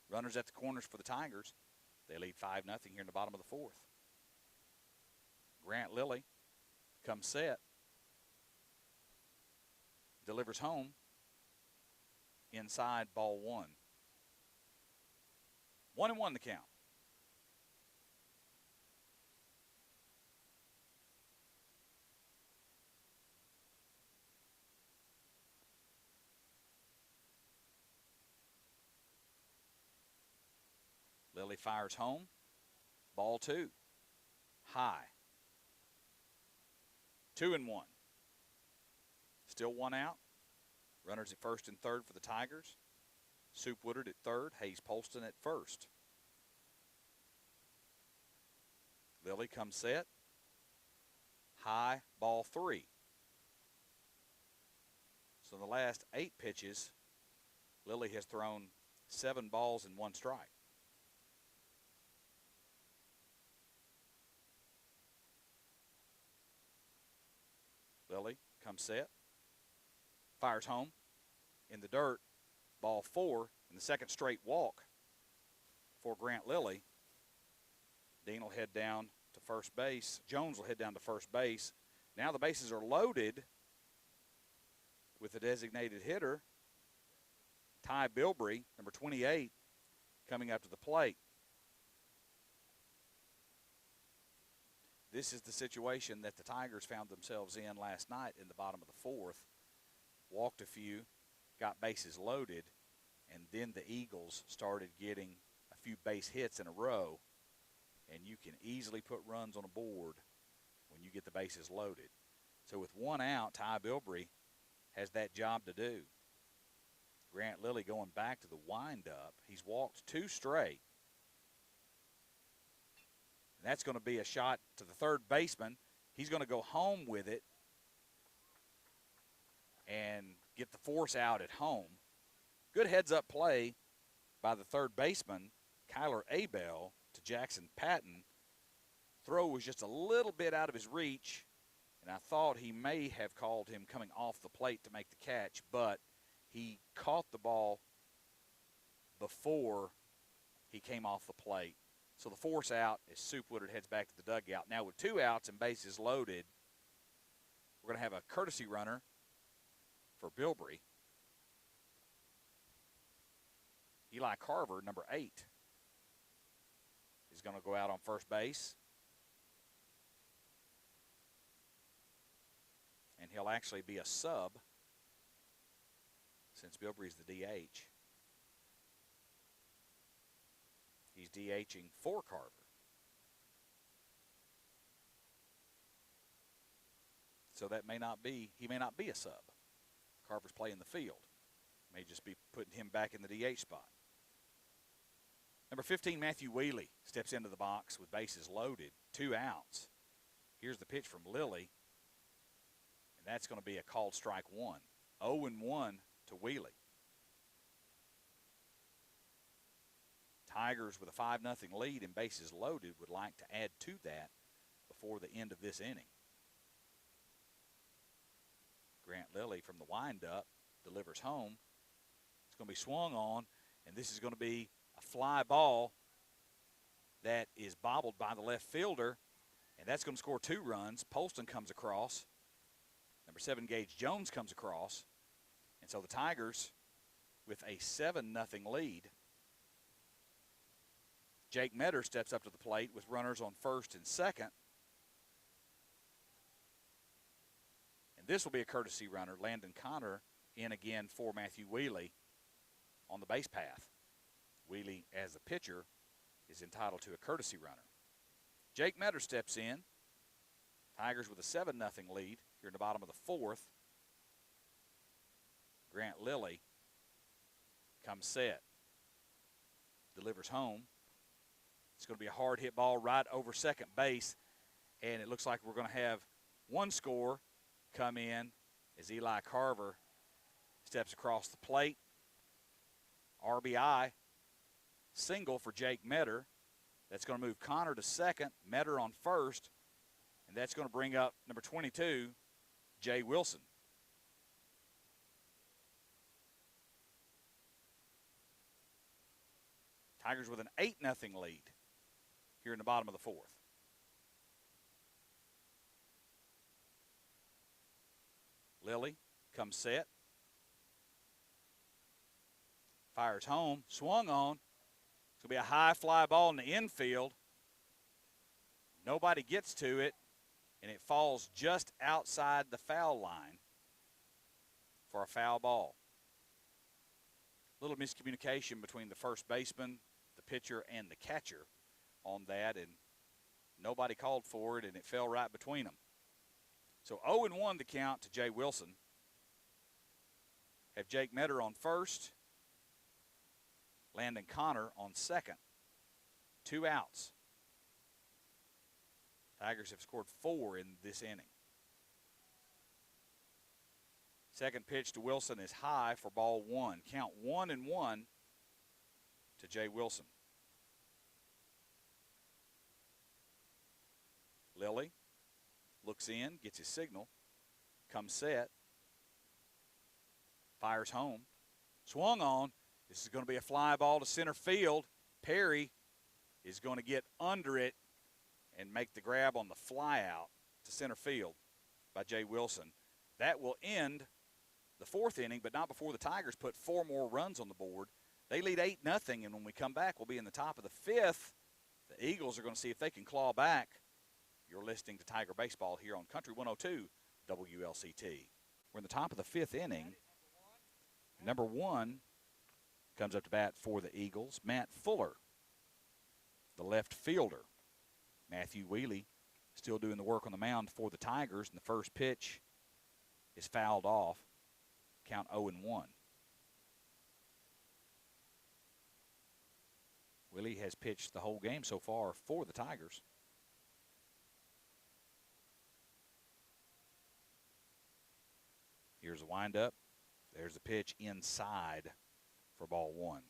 Runners at the corners for the Tigers. They lead 5-0 here in the bottom of the 4th. Grant Lilly comes set. Delivers home. Inside, ball 1. 1-1 the count. Lilly fires home. Ball 2. High. 2-1. Still 1 out. Runners at first and third for the Tigers. Soup Woodard at third, Hayes Polston at first. Lilly comes set. High, ball 3. So in the last 8 pitches, Lilly has thrown 7 balls and 1 strike. Lilly comes set. Fires home. In the dirt. Ball 4 in the 2nd straight walk for Grant Lilly. Dean will head down to first base. Jones will head down to first base. Now the bases are loaded with the designated hitter, Ty Bilbrey, number 28, coming up to the plate. This is the situation that the Tigers found themselves in last night in the bottom of the 4th. Walked a few, got bases loaded, and then the Eagles started getting a few base hits in a row. and you can easily put runs on a board when you get the bases loaded. So with 1 out, Ty Bilbrey has that job to do. Grant Lilly going back to the windup. He's walked 2 straight. And that's going to be a shot to the third baseman. He's going to go home with it and get the force out at home. Good heads-up play by the third baseman, Kyler Abel, to Jackson Patton. Throw was just a little bit out of his reach, and I thought he may have called him coming off the plate to make the catch, but he caught the ball before he came off the plate. So the force out as Soup Woodard heads back to the dugout. Now with 2 outs and bases loaded, we're going to have a courtesy runner for Bilbrey. Eli Carver, number 8, is going to go out on first base. And he'll actually be a sub since Bilbrey's the DH. He's DHing for Carver. So that may not be, he may not be a sub. Carver's playing the field. May just be putting him back in the DH spot. Number 15, Matthew Wheely, steps into the box with bases loaded, 2 outs. Here's the pitch from Lilly, and that's going to be a called strike 1. 0-1 to Wheely. Tigers with a 5-0 lead and bases loaded would like to add to that before the end of this inning. Grant Lilly from the windup delivers home. It's going to be swung on, and this is going to be a fly ball that is bobbled by the left fielder, and that's going to score 2 runs. Polston comes across. Number 7, Gage Jones comes across. And so the Tigers with a 7-0 lead. Jake Metter steps up to the plate with runners on first and second. And this will be a courtesy runner. Landon Connor in again for Matthew Wheely on the base path. Wheely, as a pitcher, is entitled to a courtesy runner. Jake Metter steps in. Tigers with a 7-0 lead here in the bottom of the 4th. Grant Lilly comes set. Delivers home. It's going to be a hard hit ball right over second base, and it looks like we're going to have one score come in as Eli Carver steps across the plate. RBI single for Jake Metter. That's going to move Connor to second, Metter on first, and that's going to bring up number 22, Jay Wilson. Tigers with an 8-0 lead here in the bottom of the 4th. Lilly comes set. Fires home, swung on. It's going to be a high fly ball in the infield. Nobody gets to it, and it falls just outside the foul line for a foul ball. Little miscommunication between the first baseman, the pitcher, and the catcher on that, and nobody called for it, and it fell right between them. So 0-1 the count to Jay Wilson. Have Jake Metter on first, Landon Connor on second. 2 outs. Tigers have scored 4 in this inning. Second pitch to Wilson is high for ball 1. Count 1-1 to Jay Wilson. Lilly looks in, gets his signal, comes set, fires home, swung on. This is going to be a fly ball to center field. Perry is going to get under it and make the grab on the fly out to center field by Jay Wilson. That will end the 4th inning, but not before the Tigers put 4 more runs on the board. They lead 8-0, and when we come back, we'll be in the top of the 5th. The Eagles are going to see if they can claw back. You're listening to Tiger Baseball here on Country 102 WLCT. We're in the top of the 5th inning. Number 1 comes up to bat for the Eagles, Matt Fuller, the left fielder. Matthew Wheely still doing the work on the mound for the Tigers, and the first pitch is fouled off. Count 0-1. Wheely has pitched the whole game so far for the Tigers. Here's a windup. There's a pitch inside for ball 1.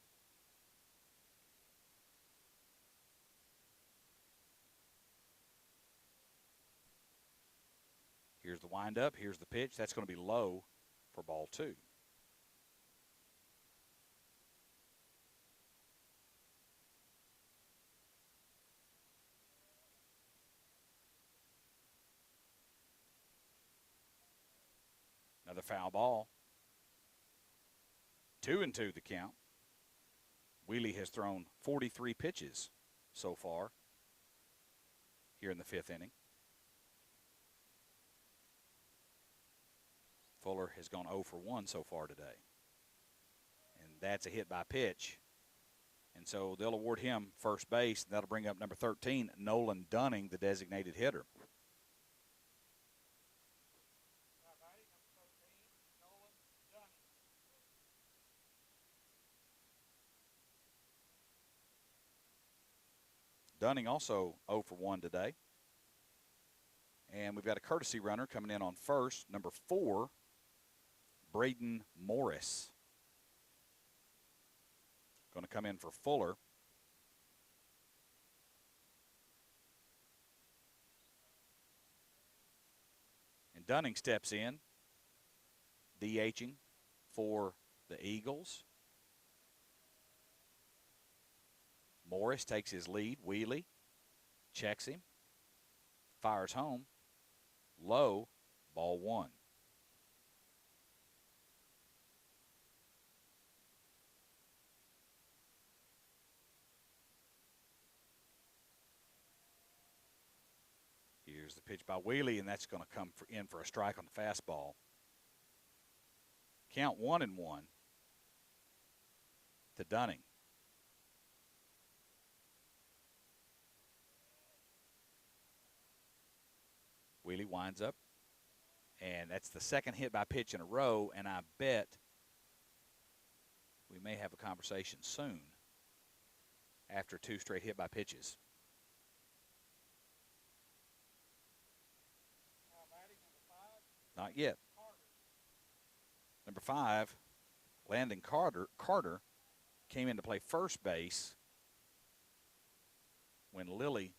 Here's the windup. Here's the pitch. That's going to be low for ball 2. Another foul ball. 2-2 the count. Wheely has thrown 43 pitches so far here in the 5th inning. Fuller has gone 0 for 1 so far today. And that's a hit by pitch. And so they'll award him first base, and that'll bring up number 13, Nolan Dunning, the designated hitter. Dunning also 0 for 1 today. And we've got a courtesy runner coming in on first, number 4, Braden Morris. Going to come in for Fuller. And Dunning steps in, DHing for the Eagles. Morris takes his lead. Wheely checks him, fires home, low, ball 1. Here's the pitch by Wheely, and that's going to come in for a strike on the fastball. Count 1-1 to Dunning. Wheely winds up, and that's the second hit by pitch in a row, and I bet we may have a conversation soon after 2 straight hit by pitches. Not yet. Number 5, Landon Carter came in to play first base when Lilly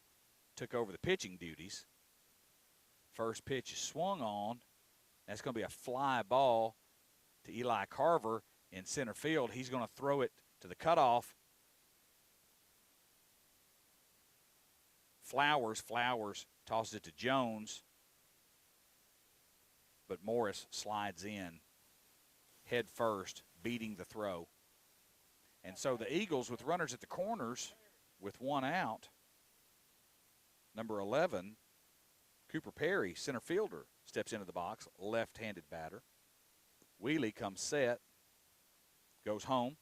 took over the pitching duties. First pitch is swung on. That's going to be a fly ball to Eli Carver in center field. He's going to throw it to the cutoff. Flowers tosses it to Jones. But Morris slides in head first, beating the throw. And so the Eagles, with runners at the corners, with 1 out, number 11, Cooper Perry, center fielder, steps into the box, left-handed batter. Wheely comes set, goes home,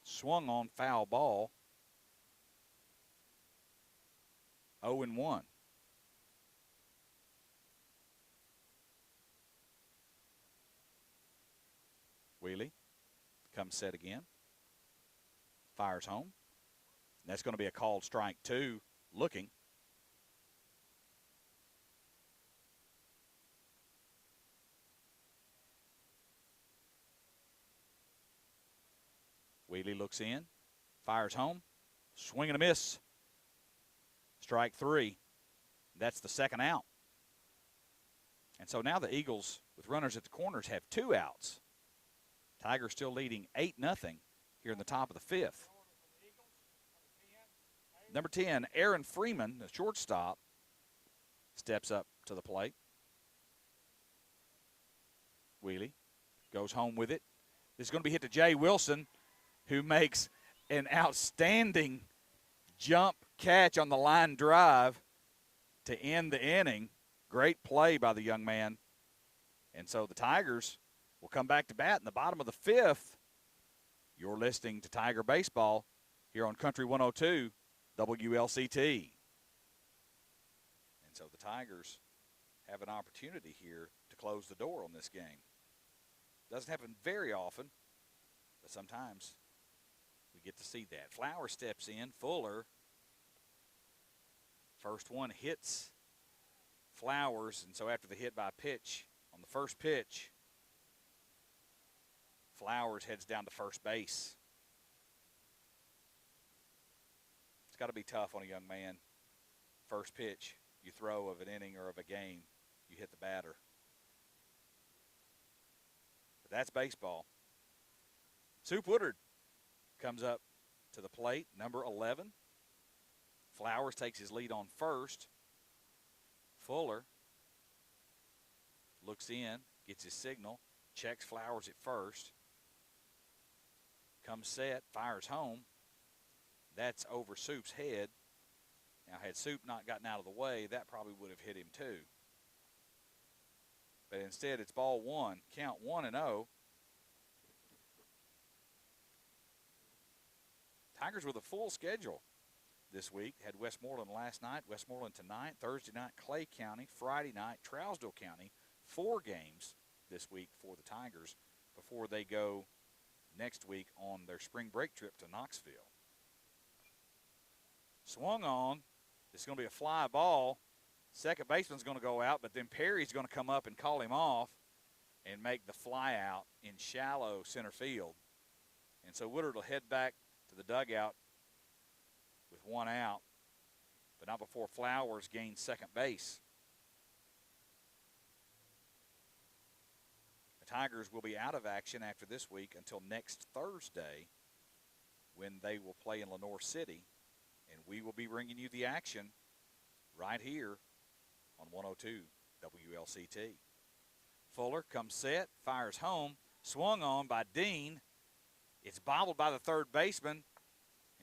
swung on, foul ball, 0-1. Wheely comes set again, fires home. And that's going to be a called strike 2, looking. Wheely looks in, fires home, swing and a miss. Strike 3. That's the second out. And so now the Eagles, with runners at the corners, have 2 outs. Tigers still leading 8-0 here in the top of the 5th. Number 10, Aaron Freeman, the shortstop, steps up to the plate. Wheely goes home with it. This is going to be hit to Jay Wilson, who makes an outstanding jump catch on the line drive to end the inning. Great play by the young man. And so the Tigers will come back to bat in the bottom of the 5th. You're listening to Tiger Baseball here on Country 102 WLCT. And so the Tigers have an opportunity here to close the door on this game. Doesn't happen very often, but sometimes we get to see that. Flowers steps in. Fuller. First one hits Flowers, and so after the hit by pitch, on the first pitch, Flowers heads down to first base. It's got to be tough on a young man. First pitch you throw of an inning or of a game, you hit the batter. But that's baseball. Soup Woodard comes up to the plate, number 11. Flowers takes his lead on first. Fuller looks in, gets his signal, checks Flowers at first. Comes set, fires home. That's over Soup's head. Now, had Soup not gotten out of the way, that probably would have hit him too. But instead, it's ball one. Count 1-0. Tigers with a full schedule this week. Had Westmoreland last night, Westmoreland tonight, Thursday night, Clay County, Friday night, Trousdale County. 4 games this week for the Tigers before they go next week on their spring break trip to Knoxville. Swung on. It's going to be a fly ball. Second baseman's going to go out, but then Perry's going to come up and call him off and make the fly out in shallow center field. And so Woodard will head back to the dugout with 1 out, but not before Flowers gains second base. The Tigers will be out of action after this week until next Thursday when they will play in Lenoir City, and we will be bringing you the action right here on 102 WLCT. Fuller comes set, fires home, swung on by Dean. It's bobbled by the third baseman,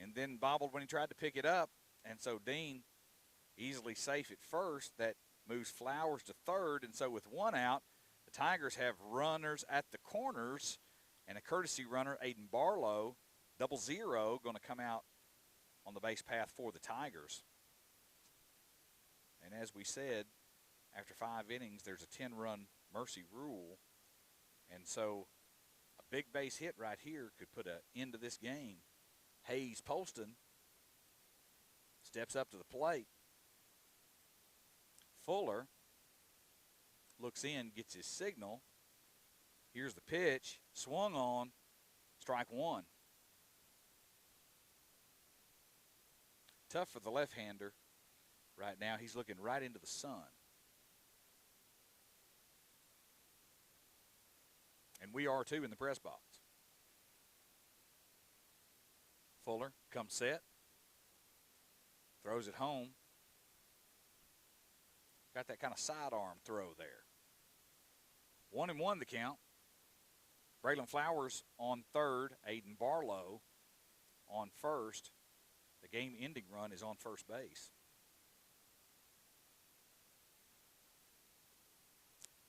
and then bobbled when he tried to pick it up. And so Dean easily safe at first. That moves Flowers to third. And so with 1 out, the Tigers have runners at the corners and a courtesy runner, Aiden Barlow, 0-0, going to come out on the base path for the Tigers. And as we said, after 5 innings, there's a 10-run mercy rule. And so a big base hit right here could put an end to this game. Hayes Polston steps up to the plate. Fuller looks in, gets his signal. Here's the pitch. Swung on. Strike 1. Tough for the left-hander right now. He's looking right into the sun. And we are too in the press box. Fuller comes set. Throws it home. Got that kind of sidearm throw there. 1-1 the count. Braylon Flowers on third. Aiden Barlow on first. The game-ending run is on first base.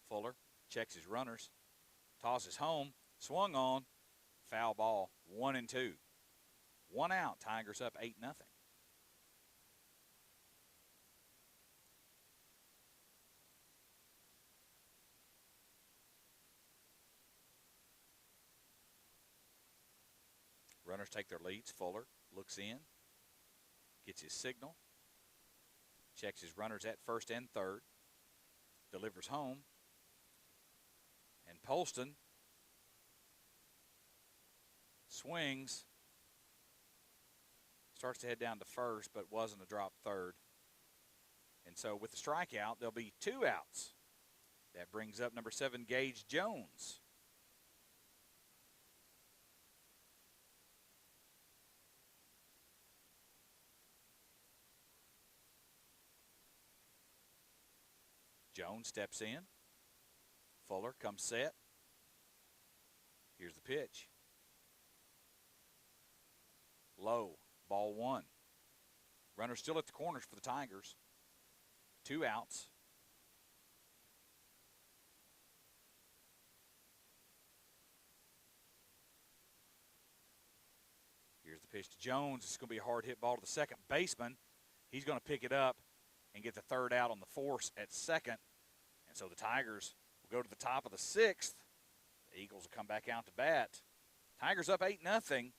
Fuller checks his runners. Tosses home. Swung on. Foul ball. 1-2. 1 out. Tigers up 8-0. Runners take their leads. Fuller looks in. Gets his signal. Checks his runners at first and third. Delivers home. And Polston swings. Starts to head down to first, but wasn't a drop third. And so with the strikeout, there'll be 2 outs. That brings up number 7, Gage Jones. Jones steps in. Fuller comes set. Here's the pitch. Low. Ball 1. Runner still at the corners for the Tigers. 2 outs. Here's the pitch to Jones. It's going to be a hard hit ball to the second baseman. He's going to pick it up and get the third out on the force at second. And so the Tigers will go to the top of the sixth. The Eagles will come back out to bat. Tigers up 8-0.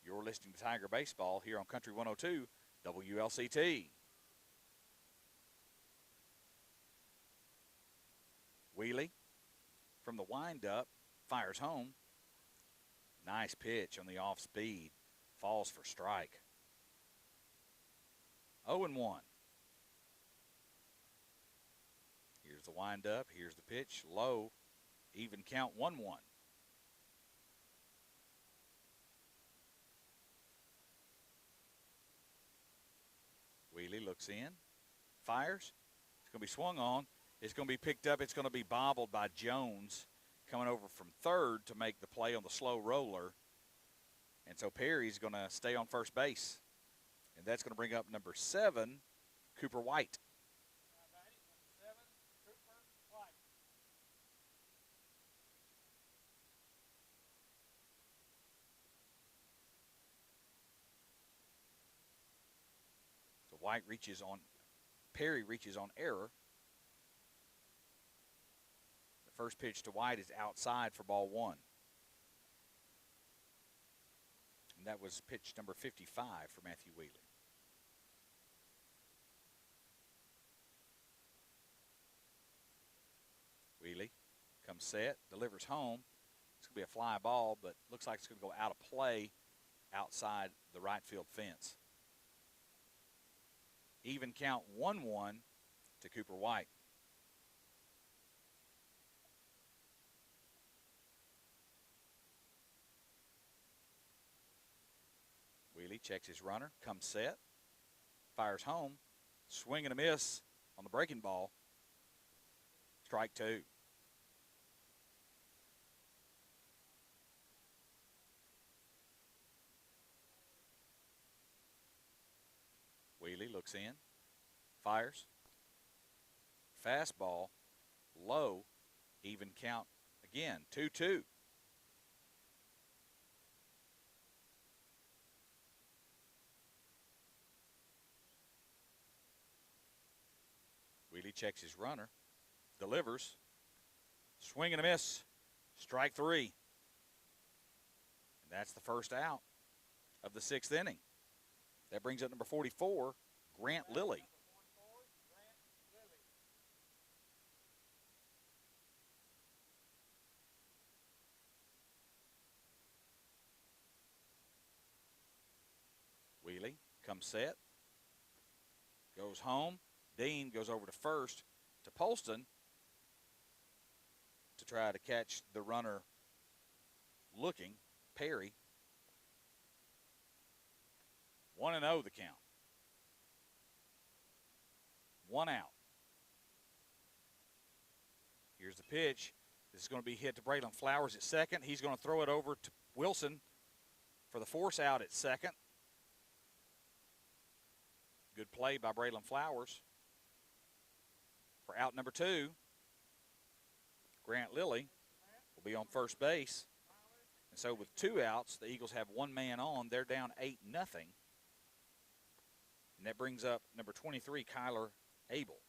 You're listening to Tiger Baseball here on Country 102 WLCT. Wheelie from the windup fires home. Nice pitch on the off speed. Falls for strike. 0-1. Here's the windup. Here's the pitch. Low. Even count 1-1. Wheelie looks in. Fires. It's going to be swung on. It's going to be picked up. It's going to be bobbled by Jones coming over from third to make the play on the slow roller. And so Perry's going to stay on first base. And that's going to bring up number 7, Cooper White. So Perry reaches on error. The first pitch to White is outside for ball 1. And that was pitch number 55 for Matthew Wheelie. Wheelie comes set, delivers home. It's going to be a fly ball, but looks like it's going to go out of play outside the right field fence. Even count 1-1 to Cooper White. Wheelie checks his runner, comes set, fires home, swing and a miss on the breaking ball. Strike 2. Wheelie looks in, fires. Fastball, low, even count again, 2-2. Wheelie checks his runner, delivers, swing and a miss, strike 3. And that's the first out of the 6th inning. That brings up number 44, Grant Lilly. Wheelie comes set, goes home. Dean goes over to first to Polston to try to catch the runner looking, Perry. 1-0 the count. 1 out. Here's the pitch. This is going to be hit to Braylon Flowers at second. He's going to throw it over to Wilson for the force out at second. Good play by Braylon Flowers. For out number 2, Grant Lilly will be on first base. And so with 2 outs, the Eagles have 1 man on. They're down 8-0. And that brings up number 23, Kyler Abel.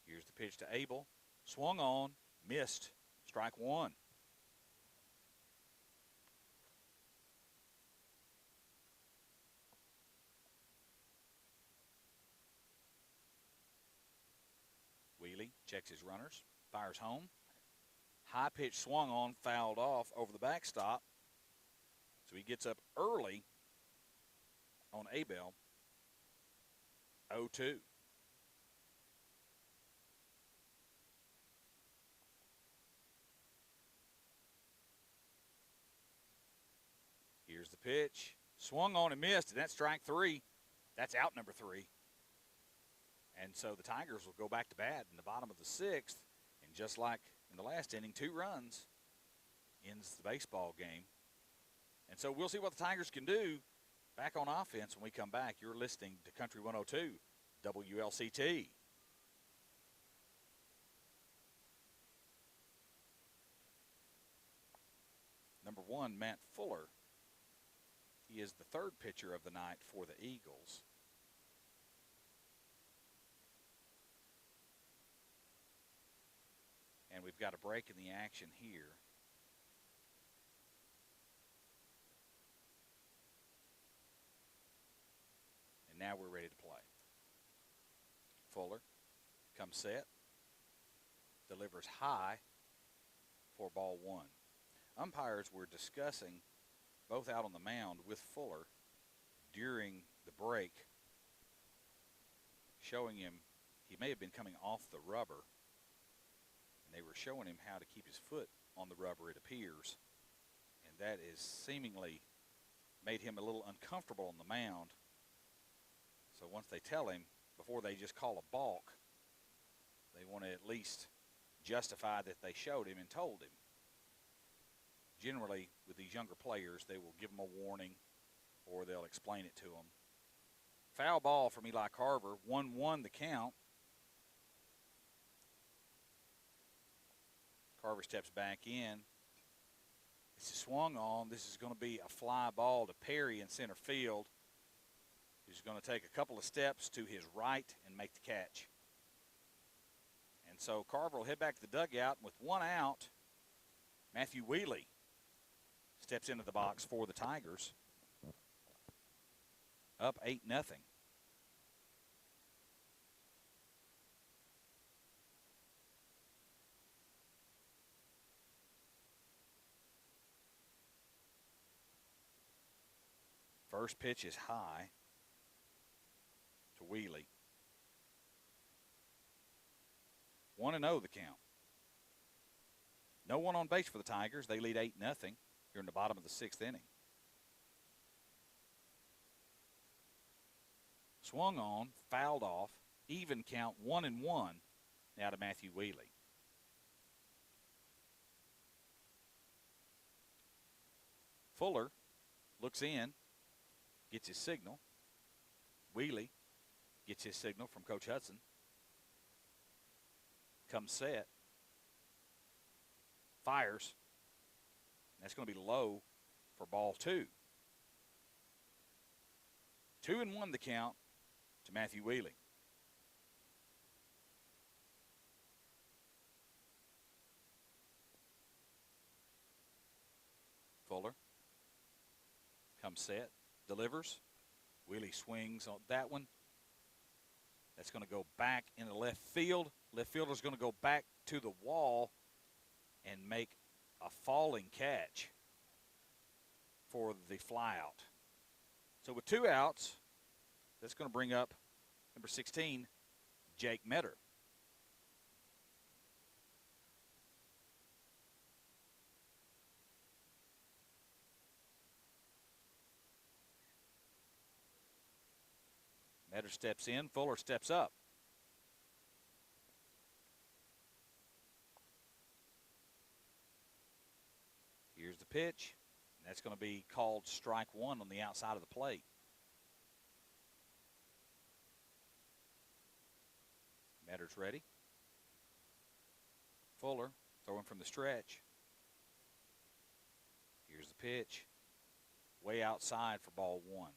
Here's the pitch to Abel. Swung on, missed, strike 1. Wheelie checks his runners, fires home. High pitch swung on, fouled off over the backstop. So he gets up early on Abel. 0-2. Here's the pitch. Swung on and missed, and that's strike 3. That's out number 3. And so the Tigers will go back to bat in the bottom of the 6th. And just like in the last inning, 2 runs ends the baseball game. And so we'll see what the Tigers can do back on offense when we come back. You're listening to Country 102 WLCT. Number 1, Matt Fuller. He is the third pitcher of the night for the Eagles. And we've got a break in the action here. And now we're ready to play. Fuller comes set, delivers high for ball one. Umpires were discussing, both out on the mound with Fuller during the break, showing him he may have been coming off the rubber, and they were showing him how to keep his foot on the rubber, it appears, and that is seemingly made him a little uncomfortable on the mound. So once they tell him, before they just call a balk, they want to at least justify that they showed him and told him. Generally, with these younger players, they will give them a warning or they'll explain it to them. Foul ball from Eli Carver, 1-1 the count. Carver steps back in. This is swung on. This is going to be a fly ball to Perry in center field, who's going to take a couple of steps to his right and make the catch. And so Carver will head back to the dugout, and with one out, Matthew Wheely steps into the box for the Tigers. Up 8-0. First pitch is high to Wheely. 1-0 the count. No one on base for the Tigers. They lead 8-0 here in the bottom of the sixth inning. Swung on, fouled off, even count, 1-1 now to Matthew Wheely. Fuller looks in, gets his signal. Wheely gets his signal from Coach Hudson. Comes set. Fires. That's going to be low for ball two. 2-1 the count to Matthew Wheely. Fuller comes set, delivers. Wheely swings on that one. That's going to go back into left field. Left fielder's going to go back to the wall and make a falling catch for the flyout. So with two outs, that's going to bring up number 16, Jake Metter. Metter steps in, Fuller steps up. Here's the pitch, and that's going to be called strike one on the outside of the plate. Metter's ready. Fuller throwing from the stretch. Here's the pitch. Way outside for ball one.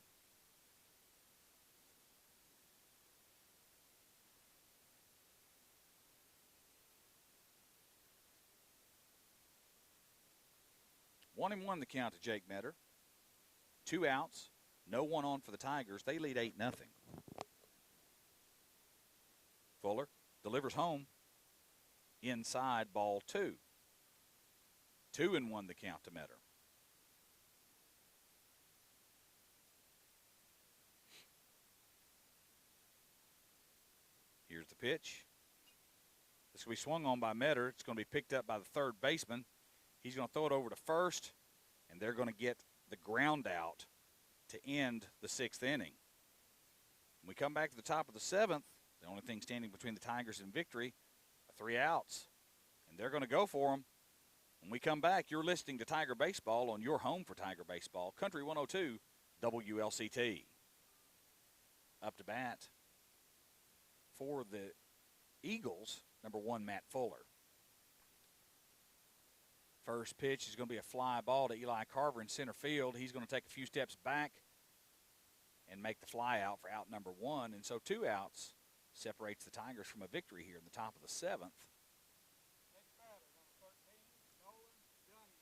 One and one the count to Jake Metter. Two outs, no one on for the Tigers. They lead 8-0. Fuller delivers home inside ball two. 2-1 the count to Metter. Here's the pitch. This will be swung on by Metter. It's going to be picked up by the third baseman. He's going to throw it over to first, and they're going to get the ground out to end the sixth inning. When we come back to the top of the seventh, the only thing standing between the Tigers and victory are 3 outs, and they're going to go for them. When we come back, you're listening to Tiger Baseball on your home for Tiger Baseball, Country 102 WLCT. Up to bat for the Eagles, number 1, Matt Fuller. First pitch is going to be a fly ball to Eli Carver in center field. He's going to take a few steps back and make the fly out for out number 1. And so 2 outs separates the Tigers from a victory here in the top of the 7th.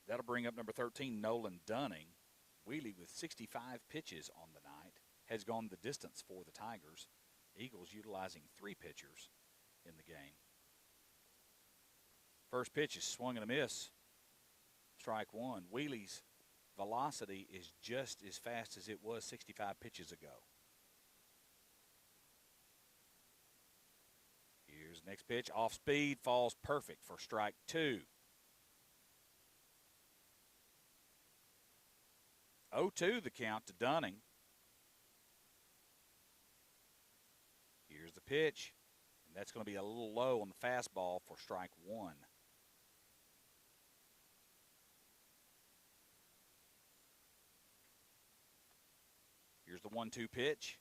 That'll bring up number 13, Nolan Dunning. Wheelie with 65 pitches on the night has gone the distance for the Tigers. Eagles utilizing 3 pitchers in the game. First pitch is swung and a miss. Strike 1. Wheelie's velocity is just as fast as it was 65 pitches ago. Here's the next pitch. Off speed, falls perfect for strike 2. 0-2 the count to Dunning. Here's the pitch, and that's going to be a little low on the fastball for strike 1. Here's the 1-2 pitch.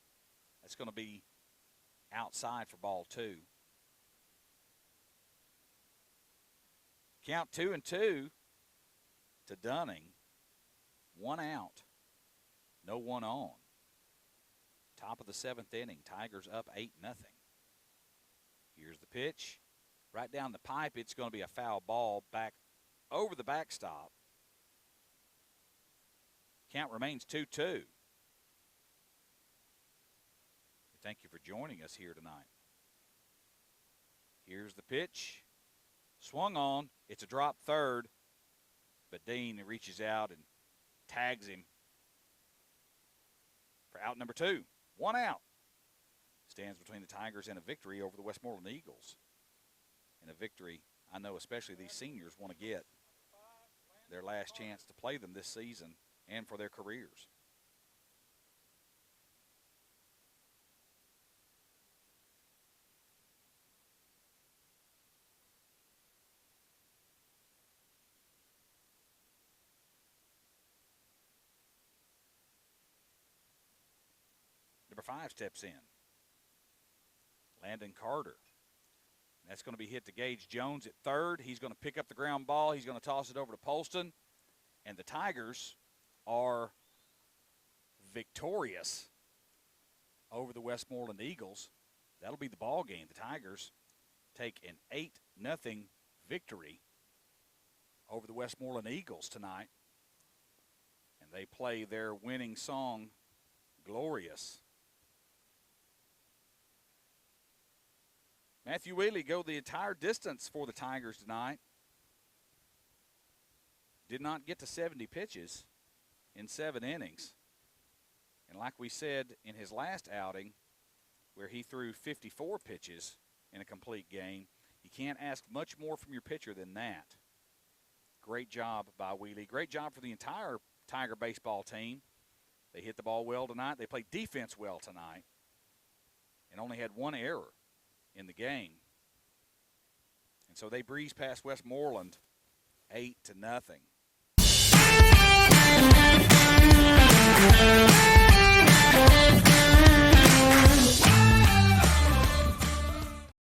That's going to be outside for ball 2. Count 2-2 to Dunning. 1 out, no one on. Top of the 7th inning, Tigers up 8-0. Here's the pitch. Right down the pipe, it's going to be a foul ball back over the backstop. Count remains 2-2. Thank you for joining us here tonight. Here's the pitch. Swung on. It's a drop third, but Dean reaches out and tags him for out number 2. 1 out. Stands between the Tigers and a victory over the Westmoreland Eagles. And a victory I know especially these seniors want to get their last chance to play them this season and for their careers. Number 5 steps in. Landon Carter. That's going to be hit to Gage Jones at third. He's going to pick up the ground ball. He's going to toss it over to Polston. And the Tigers are victorious over the Westmoreland Eagles. That'll be the ball game. The Tigers take an 8-0 victory over the Westmoreland Eagles tonight. And they play their winning song, Glorious. Matthew Wheelie go the entire distance for the Tigers tonight. Did not get to 70 pitches in 7 innings. And like we said in his last outing, where he threw 54 pitches in a complete game, you can't ask much more from your pitcher than that. Great job by Wheelie. Great job for the entire Tiger baseball team. They hit the ball well tonight. They played defense well tonight and only had 1 error in the game. And so they breeze past Westmoreland 8-0.